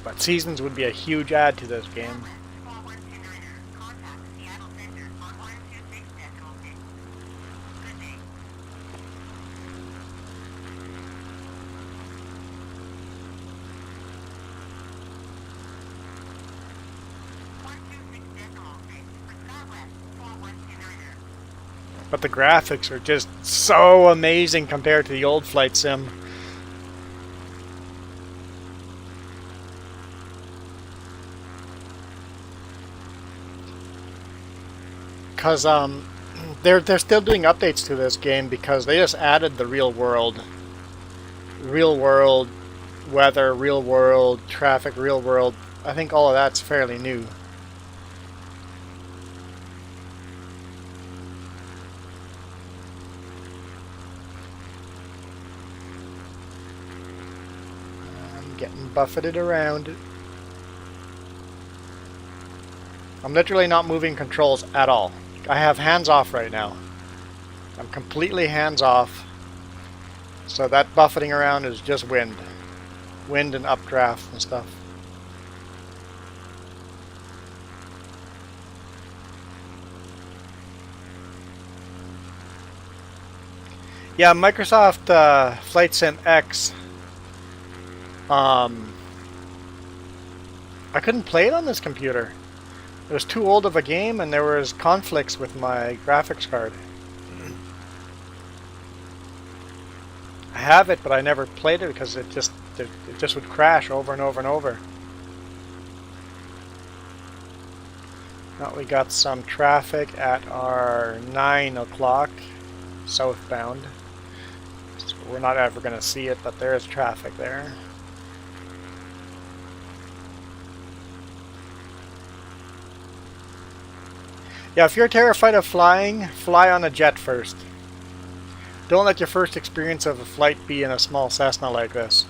But seasons would be a huge add to this game. But the graphics are just so amazing compared to the old Flight Sim. Because they're still doing updates to this game because they just added the real world weather, real world traffic, real world. I think all of that's fairly new. I'm getting buffeted around. I'm literally not moving controls at all. I have hands off right now. I'm completely hands off. So that buffeting around is just wind. Wind and updraft and stuff. Yeah, Microsoft Flight Sim X. I couldn't play it on this computer. It was too old of a game and there was conflicts with my graphics card. I have it, but I never played it because it just would crash over and over and over. Now we got some traffic at our 9 o'clock southbound. So we're not ever going to see it, but there is traffic there. Yeah, if you're terrified of flying, fly on a jet first. Don't let your first experience of a flight be in a small Cessna like this.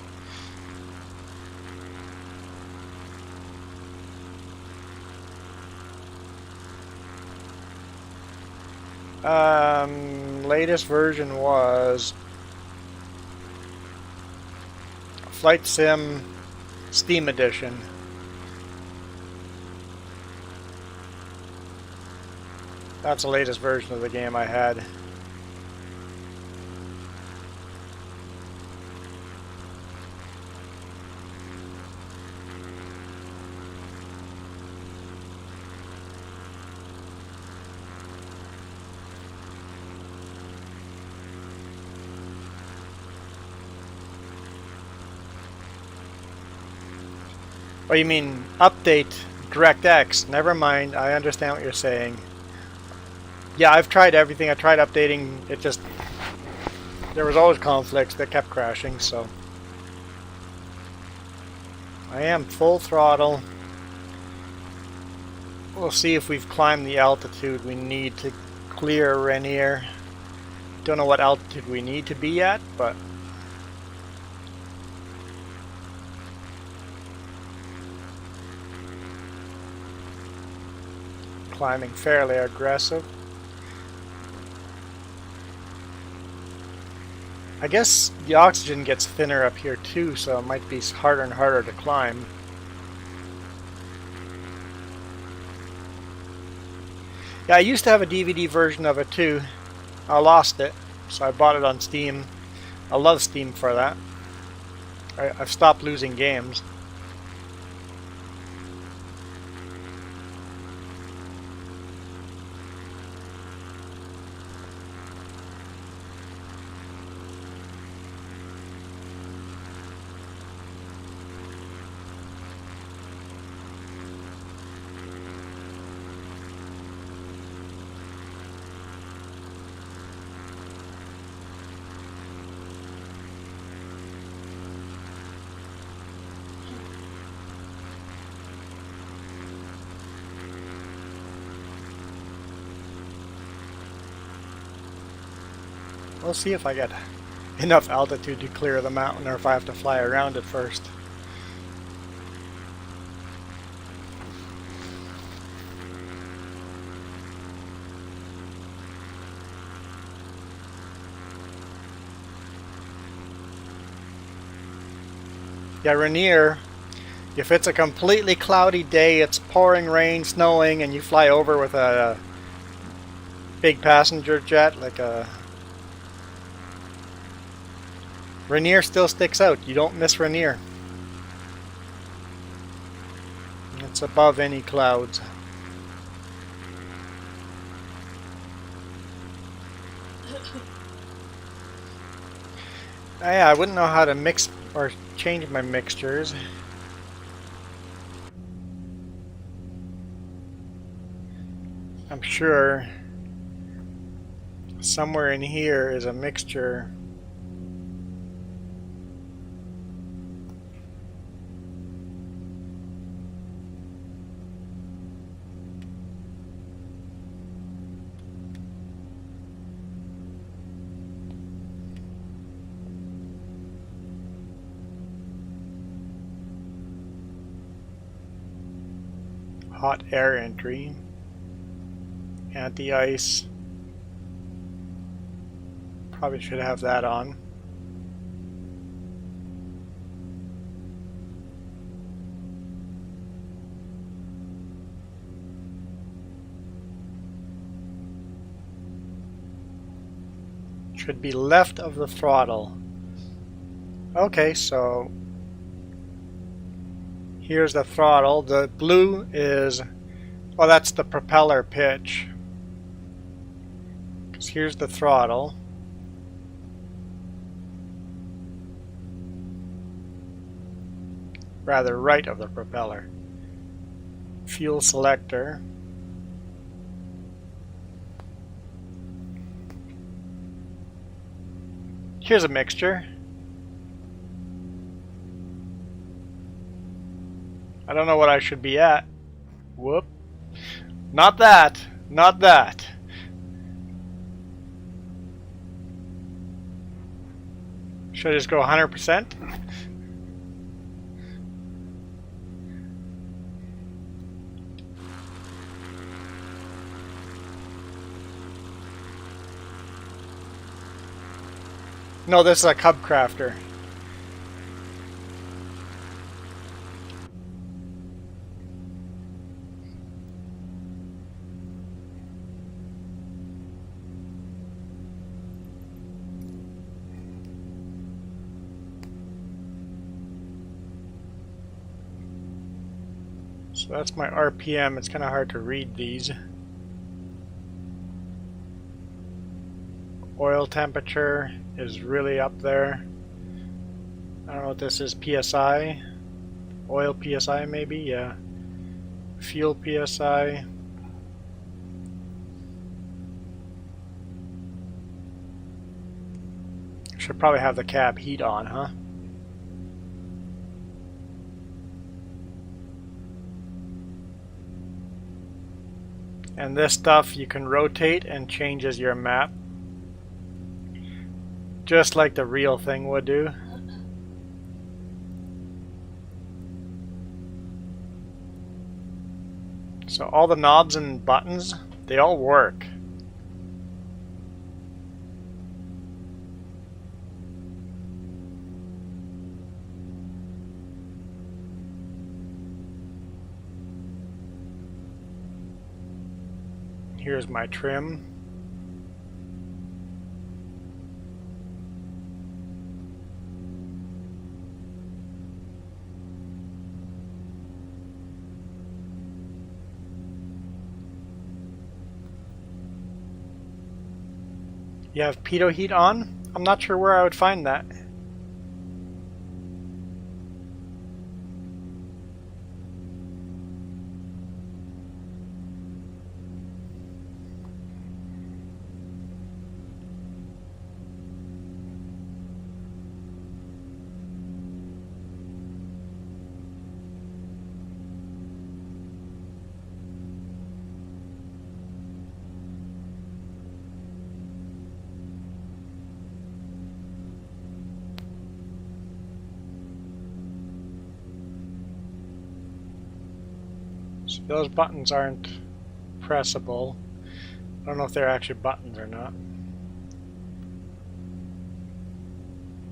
Latest version was Flight Sim Steam Edition. That's the latest version of the game I had. Oh, you mean update DirectX? Never mind, I understand what you're saying. Yeah, I've tried everything. I tried updating. It just... there was always conflicts that kept crashing, so... I am full throttle. We'll see if we've climbed the altitude we need to clear Rainier. Don't know what altitude we need to be at, but... climbing fairly aggressive. I guess the oxygen gets thinner up here too, so it might be harder and harder to climb. Yeah, I used to have a DVD version of it too. I lost it, so I bought it on Steam. I love Steam for that. I've stopped losing games. We'll see if I get enough altitude to clear the mountain or if I have to fly around it first. Yeah, Rainier, if it's a completely cloudy day, it's pouring rain, snowing, and you fly over with a big passenger jet, like a... Rainier still sticks out. You don't miss Rainier. It's above any clouds. Yeah, I wouldn't know how to mix or change my mixtures. I'm sure somewhere in here is a mixture. Hot air entry, anti-ice, probably should have that on. Should be left of the throttle. Okay, so here's the throttle. The blue is, well, that's the propeller pitch. Because here's the throttle. Rather, right of the propeller. Fuel selector. Here's a mixture. I don't know what I should be at. Whoop. Not that. Not that. Should I just go 100%? No, this is a Cub Crafter. So that's my RPM. It's kind of hard to read these. Oil temperature is really up there. I don't know what this is. PSI? Oil PSI maybe? Yeah. Fuel PSI. Should probably have the cab heat on, huh? And this stuff you can rotate and changes your map. Just like the real thing would do. So all the knobs and buttons, they all work. Here's my trim. You have pitot heat on? I'm not sure where I would find that. Those buttons aren't pressable. I don't know if they're actually buttons or not.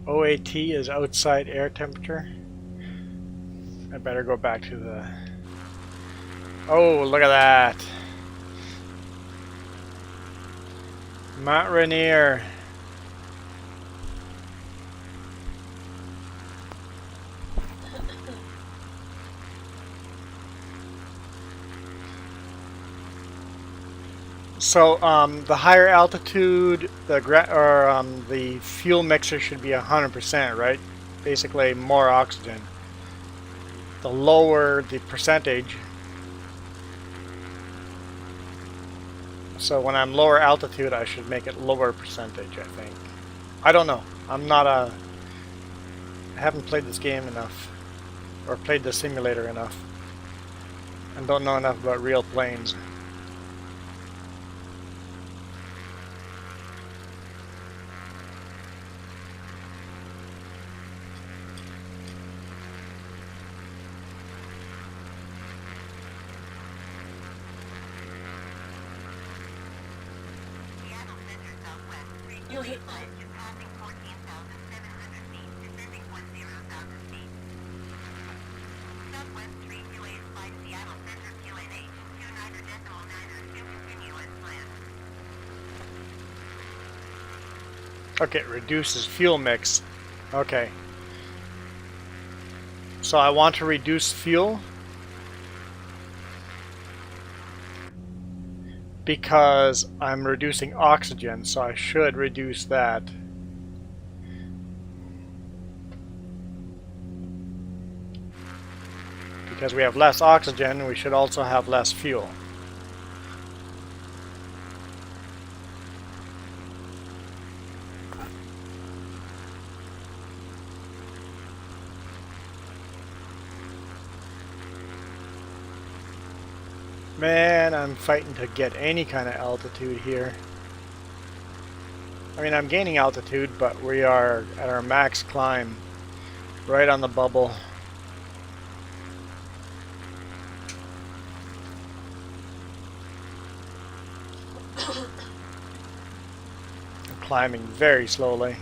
OAT is outside air temperature. I better go back to the... Oh, look at that! Mount Rainier. So the higher altitude, the fuel mixer should be 100%, right? Basically, more oxygen. The lower the percentage. So when I'm lower altitude, I should make it lower percentage, I think. I don't know. I haven't played this game enough, or played the simulator enough, and don't know enough about real planes. Seattle Center Southwest 325 to passing 14,700 feet, descending 10,000 feet. Southwest 328 Seattle Center QNH 29.9 to continue as planned. Okay, it reduces fuel mix. Okay. So I want to reduce fuel because I'm reducing oxygen, so I should reduce that. Because we have less oxygen, we should also have less fuel. Man, I'm fighting to get any kind of altitude here. I mean, I'm gaining altitude, but we are at our max climb, right on the bubble. I'm climbing very slowly.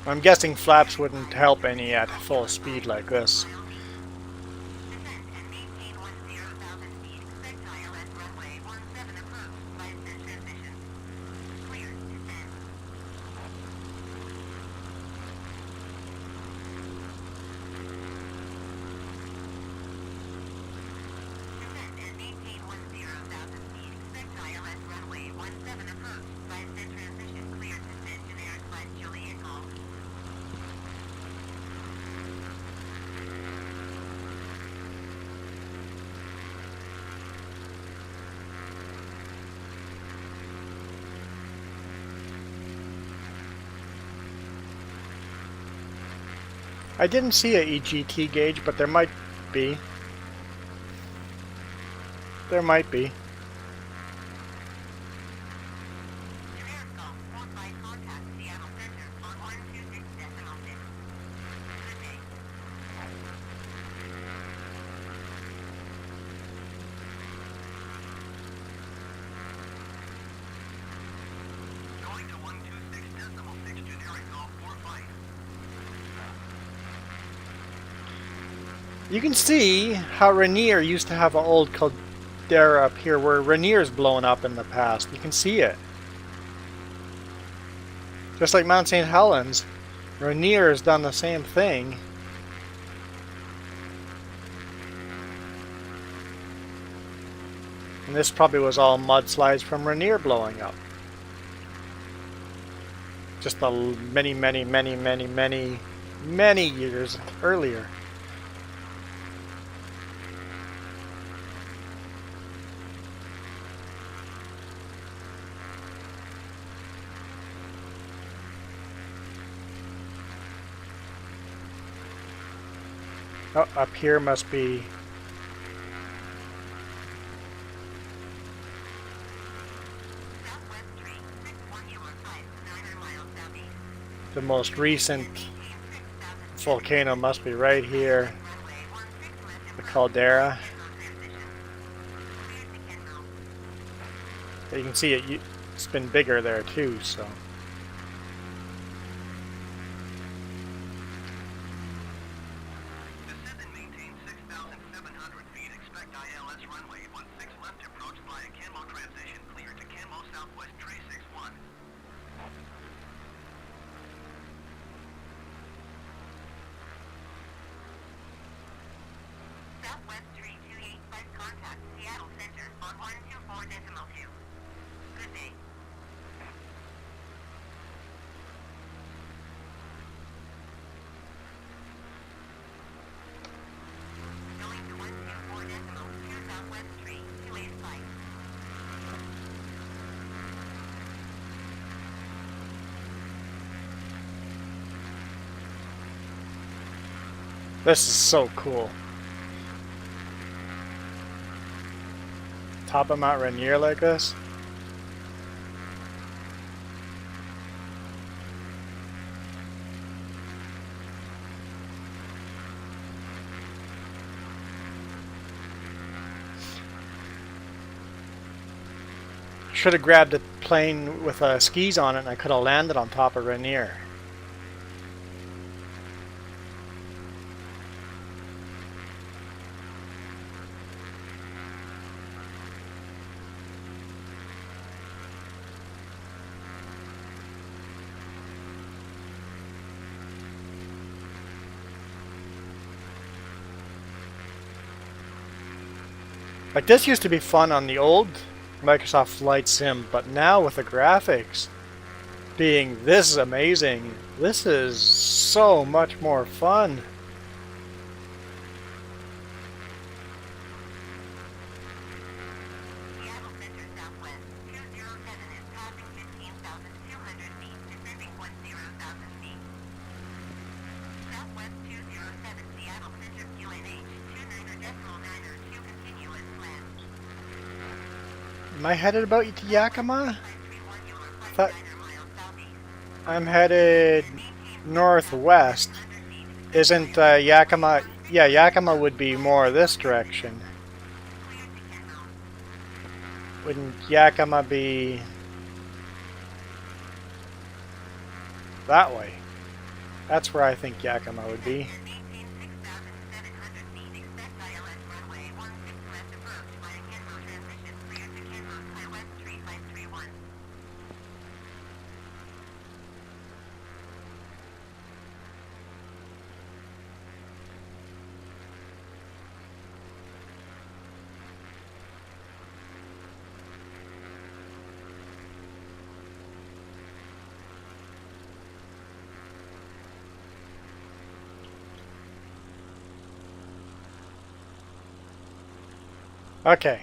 I'm guessing flaps wouldn't help any at full speed like this. Descend and maintain 10,000 feet. Expect ILS runway 17 approach. Flight set transition. Cleared. Descend. Descend and maintain 10,000 feet. Expect ILS runway 17 approach. Flight set transition. Cleared. Descend. Generic flight Juliet call. I didn't see a EGT gauge, but there might be. There might be. Generic call. Hold by contact Seattle Center on 126.6. Good day. Going to 126.6 generic call 45. You can see how Rainier used to have an old caldera up here where Rainier's blown up in the past. You can see it. Just like Mount St. Helens, Rainier has done the same thing. And this probably was all mudslides from Rainier blowing up. Just the many years earlier. Oh, up here must be Southwest 361 US 5, 9 miles southeast. the most recent volcano must be right here. The caldera. You can see it's been bigger there too, so. Descend and maintain 6,700 feet. Expect ILS runway 16 left approach via Kenmo transition. Clear to Kenmo Southwest Tree 61. Southwest 3285 contact Seattle Center on 124.2. Good day. Going to 124.2 Southwest 3285. This is so cool. Top of Mount Rainier like this. Should have grabbed a plane with skis on it and I could have landed on top of Rainier. Like, this used to be fun on the old Microsoft Flight Sim, but now with the graphics being this amazing, this is so much more fun. Seattle Center Southwest 207 is passing 15,200 feet, descending 10,000 feet. Southwest 207 Seattle Center QNH 29.902 continuous land. Am I headed about to Yakima? 531 you are Thought- 59 miles southeast. I'm headed northwest. Isn't Yakima? Yeah, Yakima would be more this direction. Clear to Kenmo. Wouldn't Yakima be that way? That's where I think Yakima would be. Maintain 6,700 feet. Expect ILS runway 16 left approach via Kenmo transition. Clear to Kenmo Southwest 3531. Okay.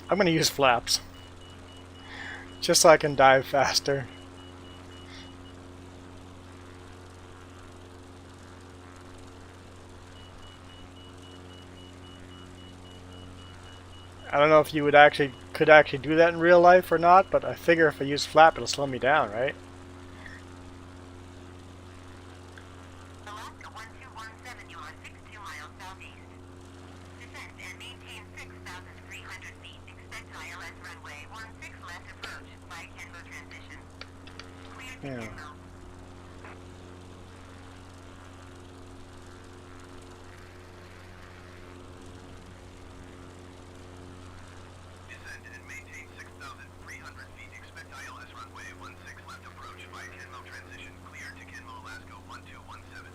I'm going to use flaps. Just so I can dive faster. I don't know if you would could actually do that in real life or not, but I figure if I use flap it'll slow me down, right? Alaska 1217, you are 62 miles southeast. Descend and maintain 6,300 feet. Expect ILS runway 16 left approach by Kenmo transition. Clear to Yeah. Kenmo. Descend and maintain 6,300 feet. Expect ILS runway 16 left approach via Kenmo transition. Clear to Kenmo, Alaska 1217.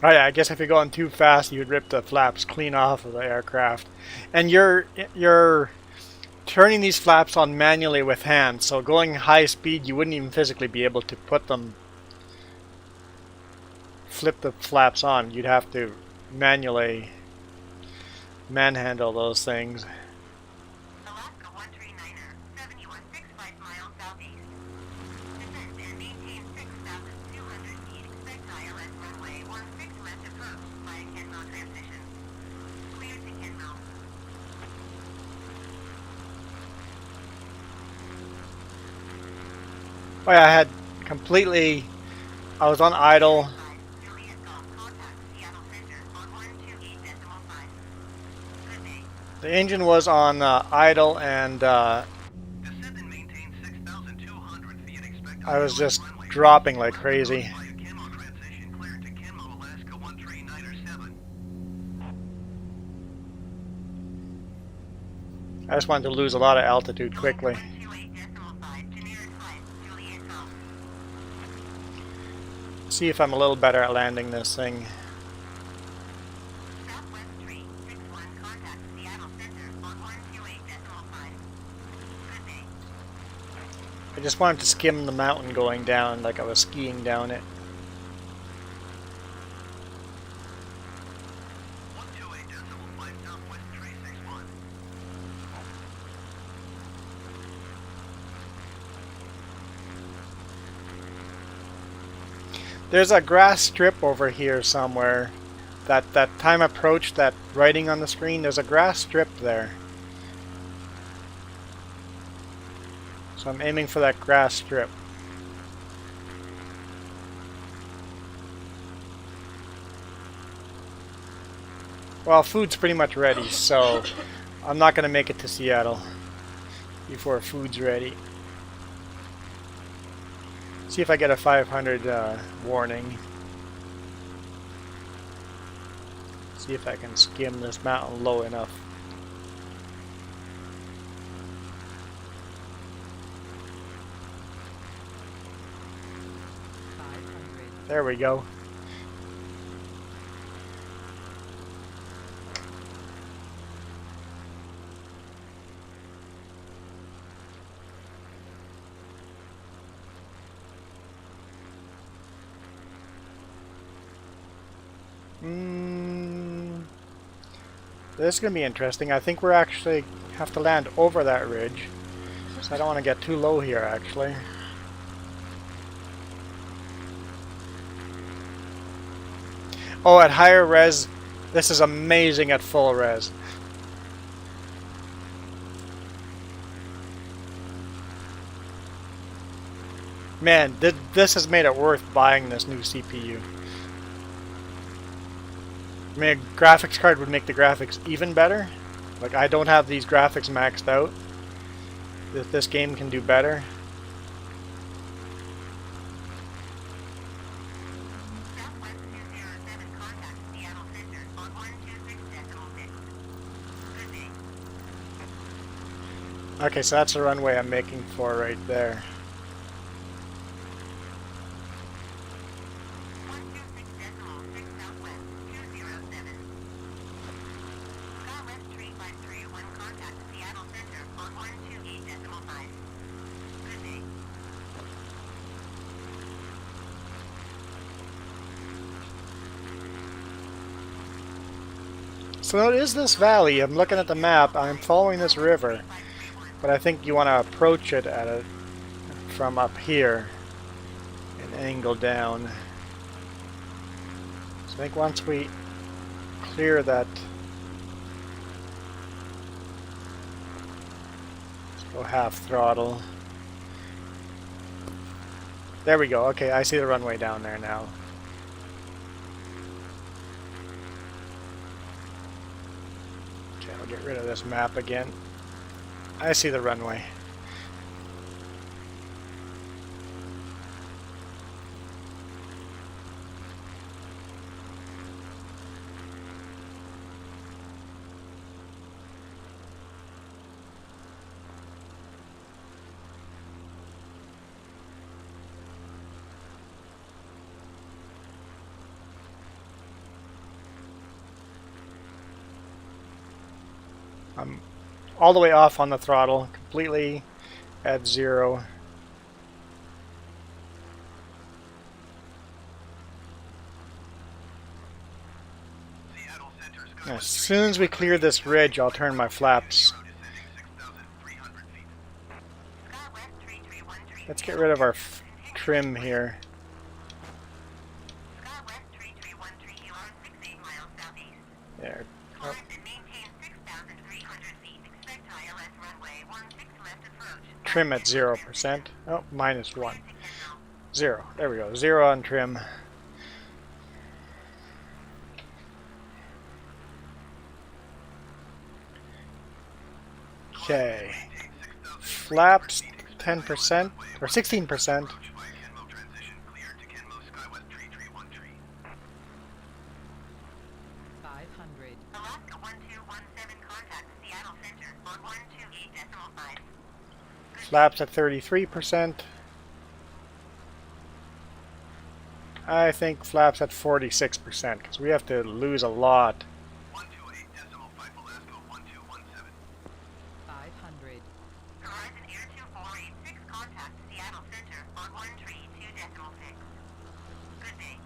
Oh yeah, I guess if you're going too fast, you'd rip the flaps clean off of the aircraft. And you're turning these flaps on manually with hand, so going high speed, you wouldn't even physically be able to flip the flaps on. You'd have to manually manhandle those things. Alaska 139er, 7165 miles southeast. Descend and maintain 6,200 feet. Expect ILS runway 16 left approach via Kenmount transition. Clear to Kenmount. Oh yeah, I was on idle. Juliet Golf, contact Seattle Center on 128.5. Good day. The engine was on idle, and Descend and maintain 6,200 feet. Expect I was ILS just runway dropping like crazy. via Kenmount transition. Clear to Kenmount, Alaska 139er 7. I just wanted to lose a lot of altitude quickly. 128.5 to nearest flight, Juliet Golf. See if I'm a little better at landing this thing. Southwest 361, contact Seattle Center on 128.5. Good day. I just wanted to skim the mountain going down like I was skiing down it. 128.5 Southwest 361. There's a grass strip over here somewhere. That time approach, that writing on the screen, there's a grass strip there. So I'm aiming for that grass strip. Well, food's pretty much ready, so I'm not going to make it to Seattle before food's ready. See if I get a 500 warning. See if I can skim this mountain low enough. There we go. This is going to be interesting. I think we're actually have to land over that ridge. So I don't want to get too low here, actually. Oh, at higher res, this is amazing at full res. Man, this has made it worth buying this new CPU. I mean, a graphics card would make the graphics even better. Like, I don't have these graphics maxed out. This game can do better. Southwest 207, contact Seattle Center on 126.6. Good day. Okay, so that's the runway I'm making for right there. 126.6 Southwest 207. Southwest 3531, contact Seattle Center on 128.5. Good day. So it is this valley. I'm looking at the map. I'm following this river. But I think you want to approach it at it from up here and angle down. So I think once we clear that, let's go half throttle. There we go. Okay, I see the runway down there now. Okay, I'll get rid of this map again. I see the runway. all the way off on the throttle, completely at 0. Seattle Center, As soon as we clear this ridge, I'll turn my flaps. road descending 6,300 feet. SkyWest 3313. Let's get rid of our trim here. SkyWest 3313, you are 68 miles southeast. There. Oh, Climb and maintain 6,300 feet. Expect ILS runway 16 left approach. trim at 0%. Oh, -1. Clear to Kenmouth. 0. There we go. 0 on trim. Okay. Flaps 10% or 16%. Approach via Kenmo transition. Clear to Kenmo SkyWest 3313. 500. Alaska 1217, contact Seattle Center on 128.5. Flaps at 33%. I think flaps at 46% because we have to lose a lot. 128.5 Alaska 1217. 500. Horizon Air 2486, contact Seattle Center on 132.6. Good day.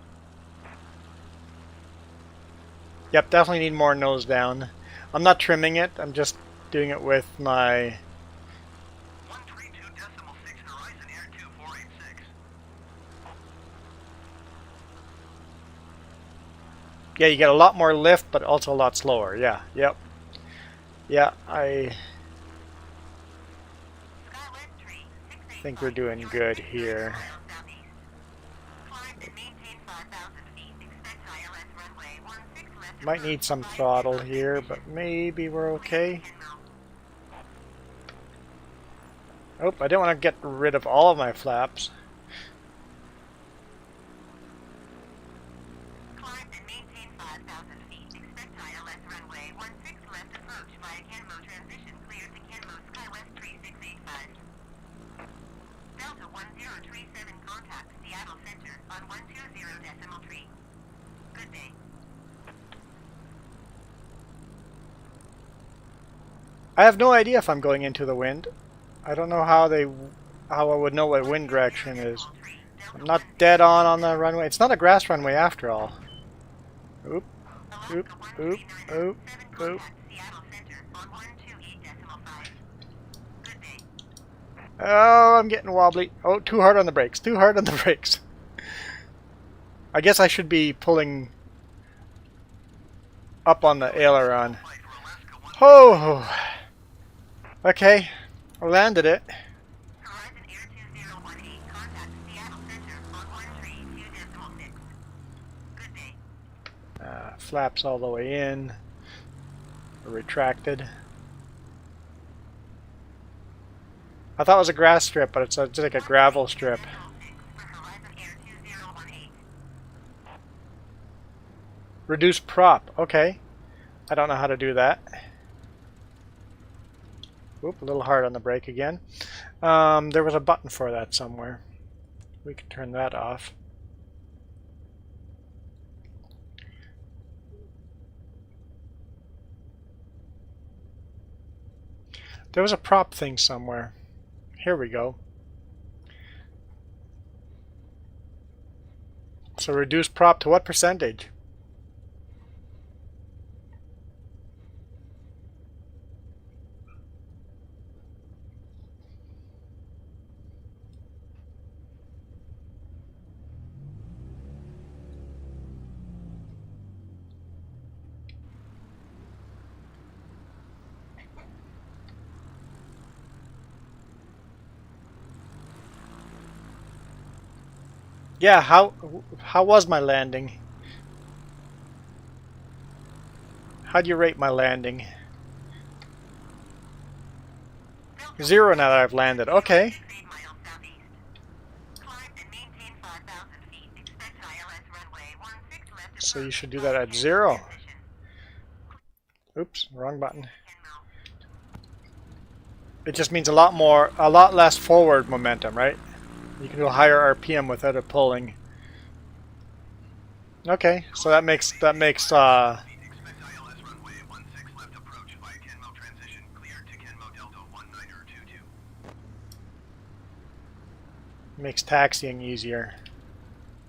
Yep, definitely need more nose down. I'm not trimming it. I'm just doing it with my... 132.6 Horizon Air 2486. Yeah, you get a lot more lift, but also a lot slower. Yeah, yep. Yeah, I SkyWest 368. think we're doing good here. Climb and maintain 5,000 feet. Expect ILS runway 16 left Might need some throttle here, but maybe we're okay. Oh, I didn't want to get rid of all of my flaps. Climb and maintain 5,000 feet. Expect ILS runway 16 left approach via Kenmo transition. Clear to Kenmo SkyWest 3685. Delta 1037, contact Seattle Center on 120.3. Good day. I have no idea if I'm going into the wind. I don't know how I would know what wind direction is. I'm not dead on the runway. It's not a grass runway after all. Oop, oop, oop, oop, oop. Seattle Center on 128.5. Good day. Oh, I'm getting wobbly. Oh, too hard on the brakes. Too hard on the brakes. I guess I should be pulling up on the aileron. Oh! Okay, I landed it. Horizon Air 2018, contact Seattle Center on 132.6. Good day. Flaps all the way in. Retracted. I thought it was a grass strip, but it's just like a gravel strip. For Horizon Air 2018. Reduce prop. Okay. I don't know how to do that. Oop, a little hard on the brake again. There was a button for that somewhere. We can turn that off. There was a prop thing somewhere. Here we go. So reduce prop to what percentage? Yeah, how was my landing? How'd you rate my landing? 0 now that I've landed. Okay. 8 miles southeast. Climb and maintain 5,000 feet. Expect ILS runway 16 left So you approach should do via that at Kenmo 0. transition. Oops, wrong button. Kenmo. It just means a lot less forward momentum, right? You can do a higher RPM without it pulling. Okay, so that makes Expect ILS runway 16 left approach via Kenmo transition. Clear to Kenmo Makes taxiing easier.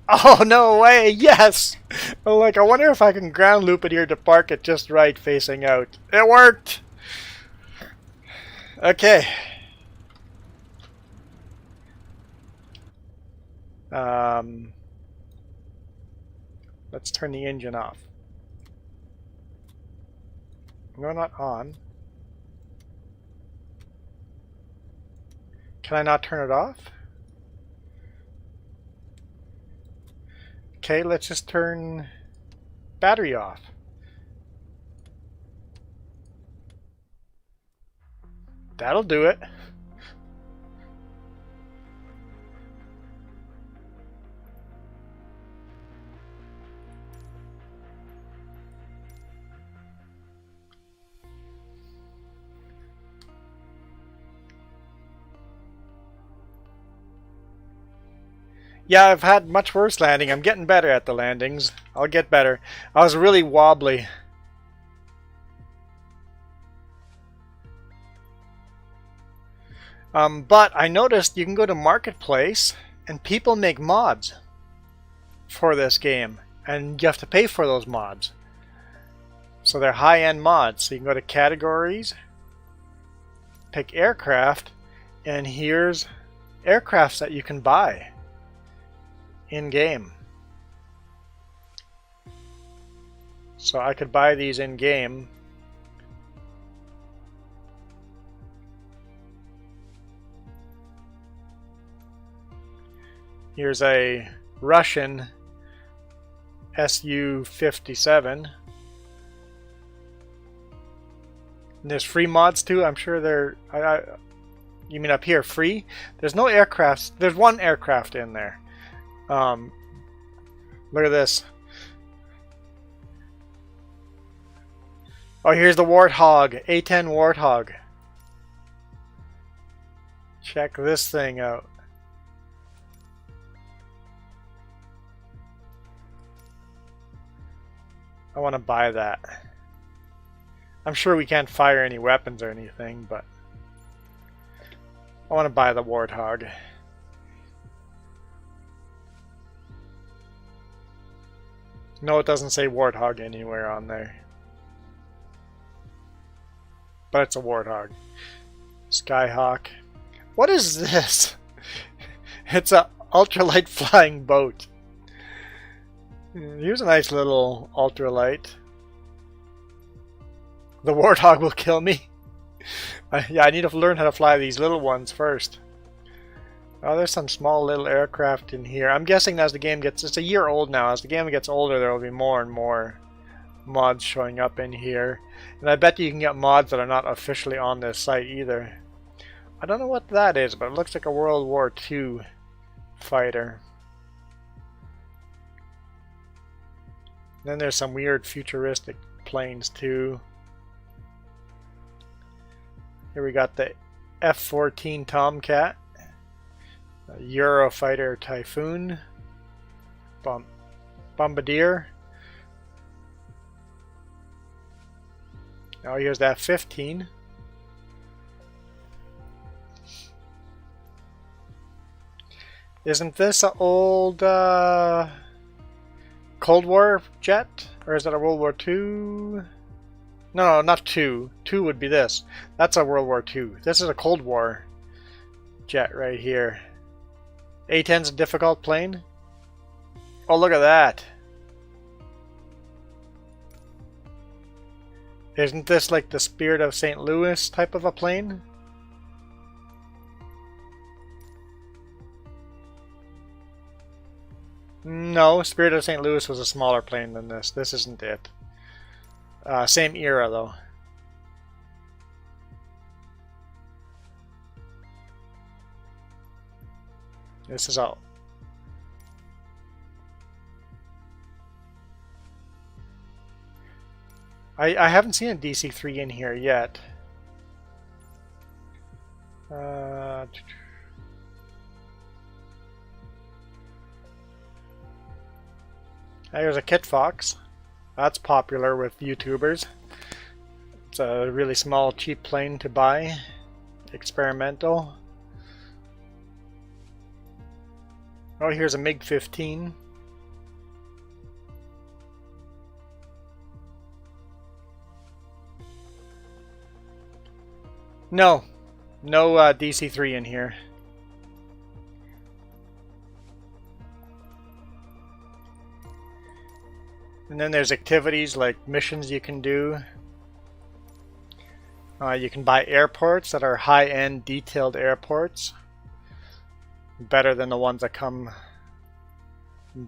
Oh, no way! Yes! I'm like, I wonder if I can ground loop it here to park it just right facing out. It worked! Okay. Let's turn the engine off. No, not on. Can I not turn it off? Okay, let's just turn battery off. That'll do it. Yeah, I've had much worse landing. I'm getting better at the landings. I'll get better. I was really wobbly. But I noticed you can go to Marketplace and people make mods for this game. And you have to pay for those mods. So they're high-end mods. So you can go to Categories, pick Aircraft, and here's aircrafts that you can buy in-game. So I could buy these in-game. Here's a Russian Su-57. And there's free mods too. I'm sure they're... you mean up here, free? There's no aircrafts. There's one aircraft in there. Look at this. Oh, here's the Warthog. A-10 Warthog. Check this thing out. I want to buy that. I'm sure we can't fire any weapons or anything, but I want to buy the Warthog. No, it doesn't say Warthog anywhere on there. But it's a Warthog. Skyhawk. What is this? It's a ultralight flying boat. Here's a nice little ultralight. The Warthog will kill me. Yeah, I need to learn how to fly these little ones first. Oh, there's some small little aircraft in here. I'm guessing as the game gets... It's a year old now. As the game gets older, there will be more and more mods showing up in here. And I bet you can get mods that are not officially on this site either. I don't know what that is, but it looks like a World War II fighter. Then there's some weird futuristic planes too. Here we got the F-14 Tomcat. Eurofighter Typhoon, Bombardier. Oh, here's that 15. Isn't this an old Cold War jet? Or is that a World War II? No, not 2. 2 would be this. That's a World War II. This is a Cold War jet right here. A-10's a difficult plane. Oh, look at that. Isn't this like the Spirit of St. Louis type of a plane? No, Spirit of St. Louis was a smaller plane than this. This isn't it. Same era though. This is all. I haven't seen a DC-3 in here yet. There's a Kit Fox. That's popular with YouTubers. It's a really small, cheap plane to buy. Experimental. Oh, here's a MiG-15. No. No DC-3 in here. And then there's activities like missions you can do. You can buy airports that are high-end detailed airports. Better than the ones that come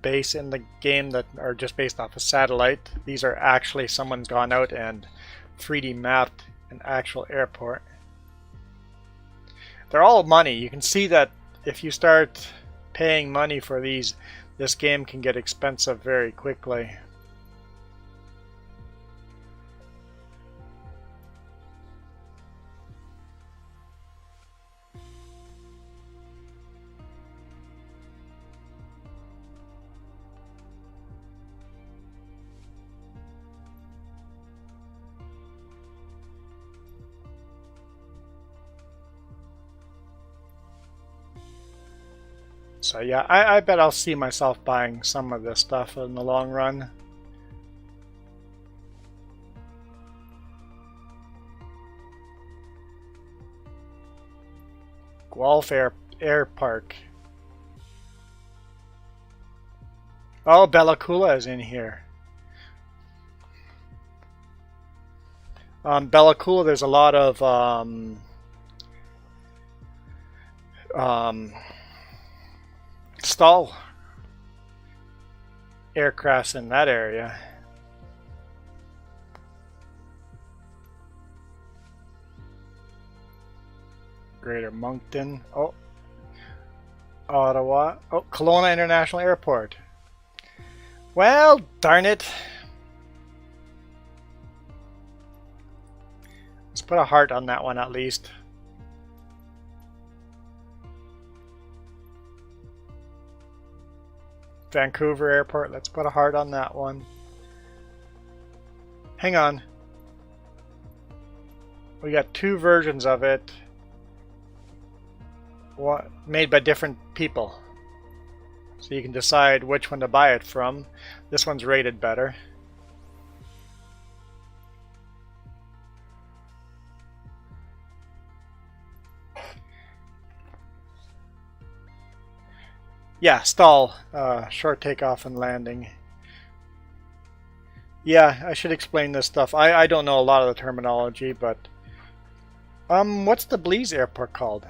base in the game that are just based off a satellite. These are actually someone's gone out and 3D mapped an actual airport. They're all money. You can see that if you start paying money for these, this game can get expensive very quickly. So yeah, I bet I'll see myself buying some of this stuff in the long run. Guelph Air Park. Oh, Bella Coola is in here. Bella Coola, there's a lot of stall aircrafts in that area. Greater Moncton. Oh, Ottawa. Oh, Kelowna International Airport. Well, darn it. Let's put a heart on that one at least. Vancouver Airport, let's put a heart on that one. Hang on. We got two versions of it. Made by different people. So you can decide which one to buy it from. This one's rated better. Yeah, stall, short takeoff and landing. Yeah, I should explain this stuff. I don't know a lot of the terminology, but what's the Belize airport called?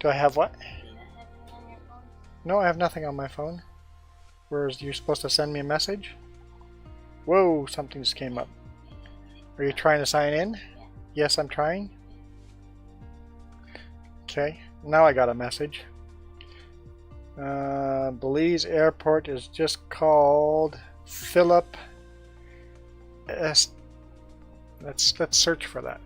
Do I have what? No, I have nothing on my phone. Where's you supposed to send me a message? Whoa, something just came up. Are you trying to sign in? Yes, I'm trying. Okay, now I got a message. Belize Airport is just called Philip S. Let's search for that.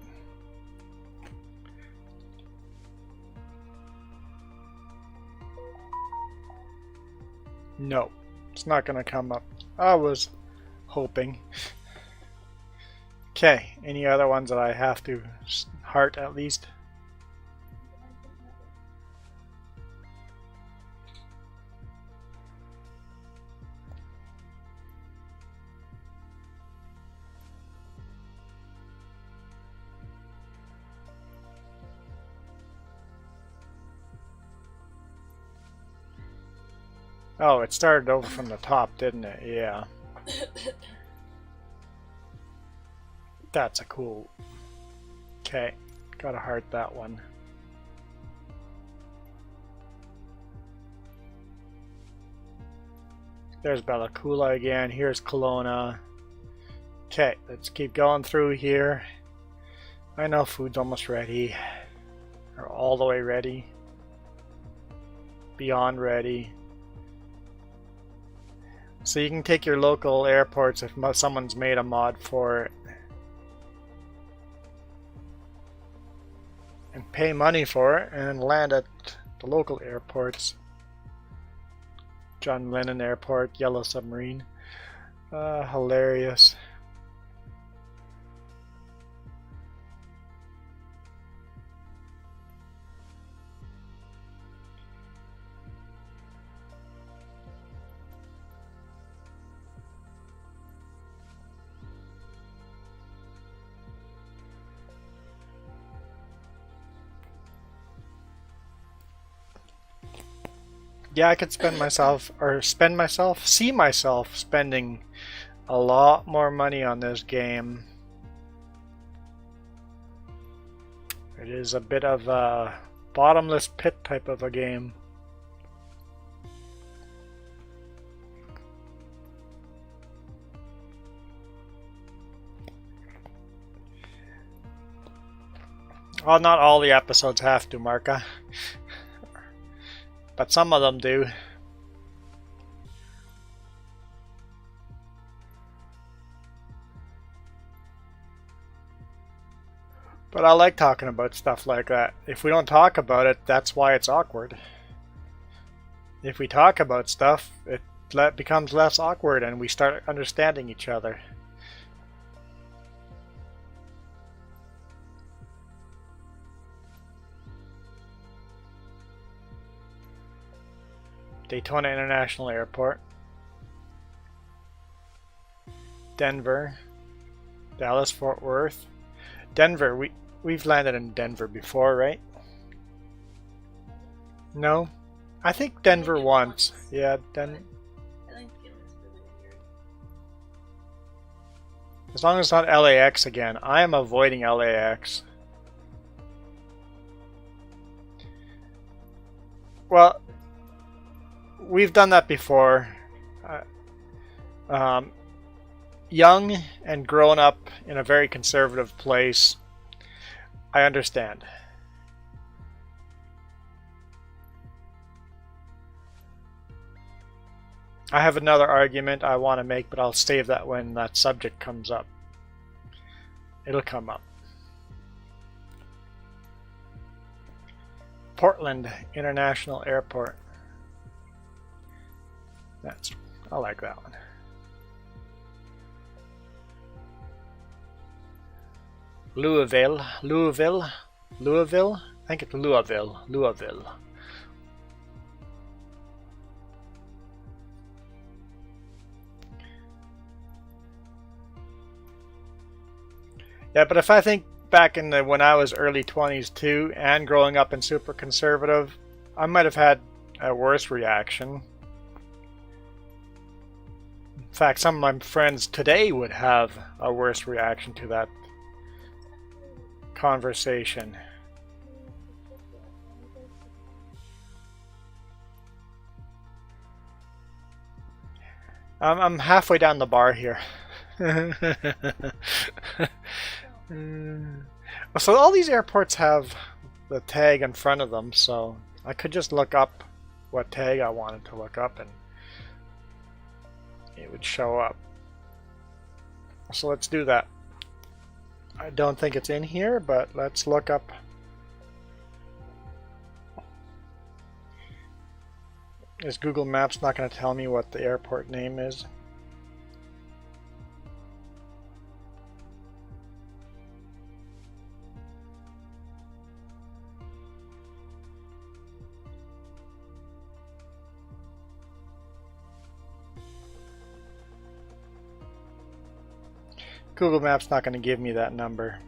No, it's not going to come up. I was hoping. Okay, any other ones that I have to heart at least? Oh, it started over from the top, didn't it? Yeah. That's a cool. Okay, gotta heart that one. There's Bella Coola again. Here's Kelowna. Okay, let's keep going through here. I know food's almost ready. Or all the way ready. Beyond ready. So you can take your local airports if someone's made a mod for it. And pay money for it and land at the local airports. John Lennon Airport, Yellow Submarine. Hilarious. Yeah, I could see myself spending a lot more money on this game. It is a bit of a bottomless pit type of a game. Well, not all the episodes have to, Marka. But some of them do. But I like talking about stuff like that. If we don't talk about it, that's why it's awkward. If we talk about stuff, it becomes less awkward and we start understanding each other. Daytona International Airport, Denver, Dallas Fort Worth, Denver. We've landed in Denver before, right? No, I think Denver once. Yeah, as long as it's not LAX again. I am avoiding LAX. Well, we've done that before. Young and grown up in a very conservative place. I understand. I have another argument I want to make, but I'll save that when that subject comes up. It'll come up. Portland International Airport. I like that one. Louisville. I think it's Louisville. Yeah, but if I think back in when I was early 20s too, and growing up in super conservative, I might have had a worse reaction. In fact, some of my friends today would have a worse reaction to that conversation. I'm halfway down the bar here. So all these airports have the tag in front of them, so I could just look up what tag I wanted to look up and it would show up. So let's do that. I don't think it's in here, but let's look up. Is Google Maps not going to tell me what the airport name is? Google Maps not going to give me that number.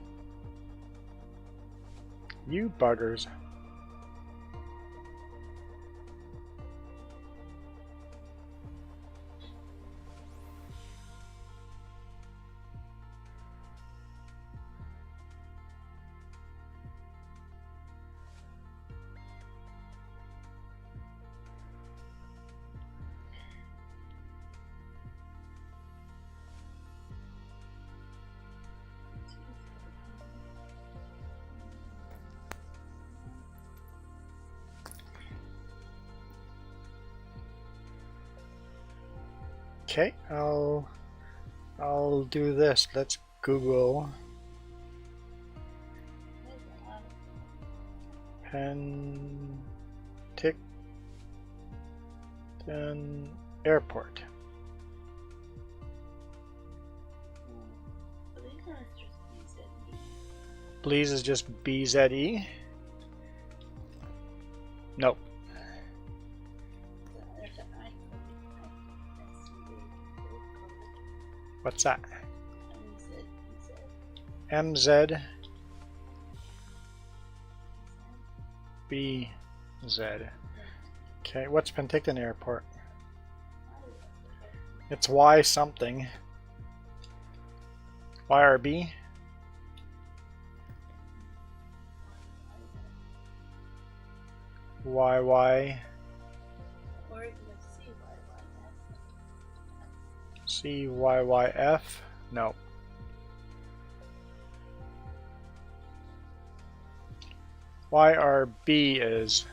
You buggers. Okay, I'll do this. Let's Google Penticton Airport. Belize is just BZE? Nope. What's that? MZ BZ. Okay, what's Penticton Airport? It's Y something. YRB? YY? Or the CYYF. CYYF? No. YRB is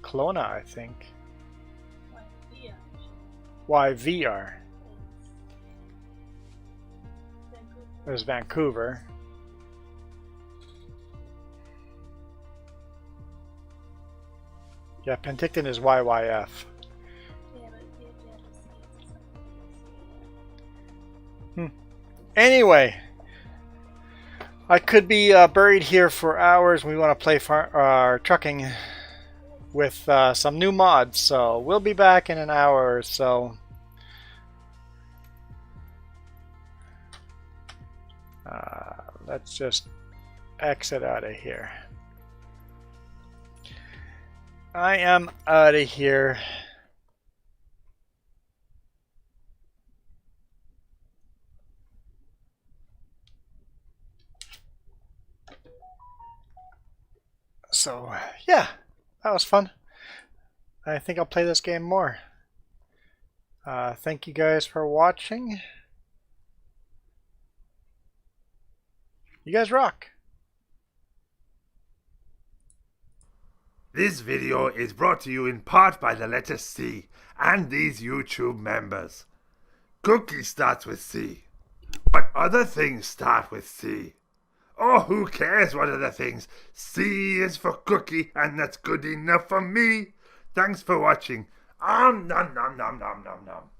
Kelowna, I think. YVR is Vancouver. Yeah, Penticton is YYF. Anyway, I could be buried here for hours. We want to play trucking with some new mods, so we'll be back in an hour or so. Let's just exit out of here. I am out of here. So, yeah, that was fun. I think I'll play this game more. Thank you guys for watching. You guys rock. This video is brought to you in part by the letter C and these YouTube members. Cookie starts with C. What other things start with C? Oh, who cares what other things? C is for cookie, and that's good enough for me. Thanks for watching. Nom nom nom nom nom nom nom.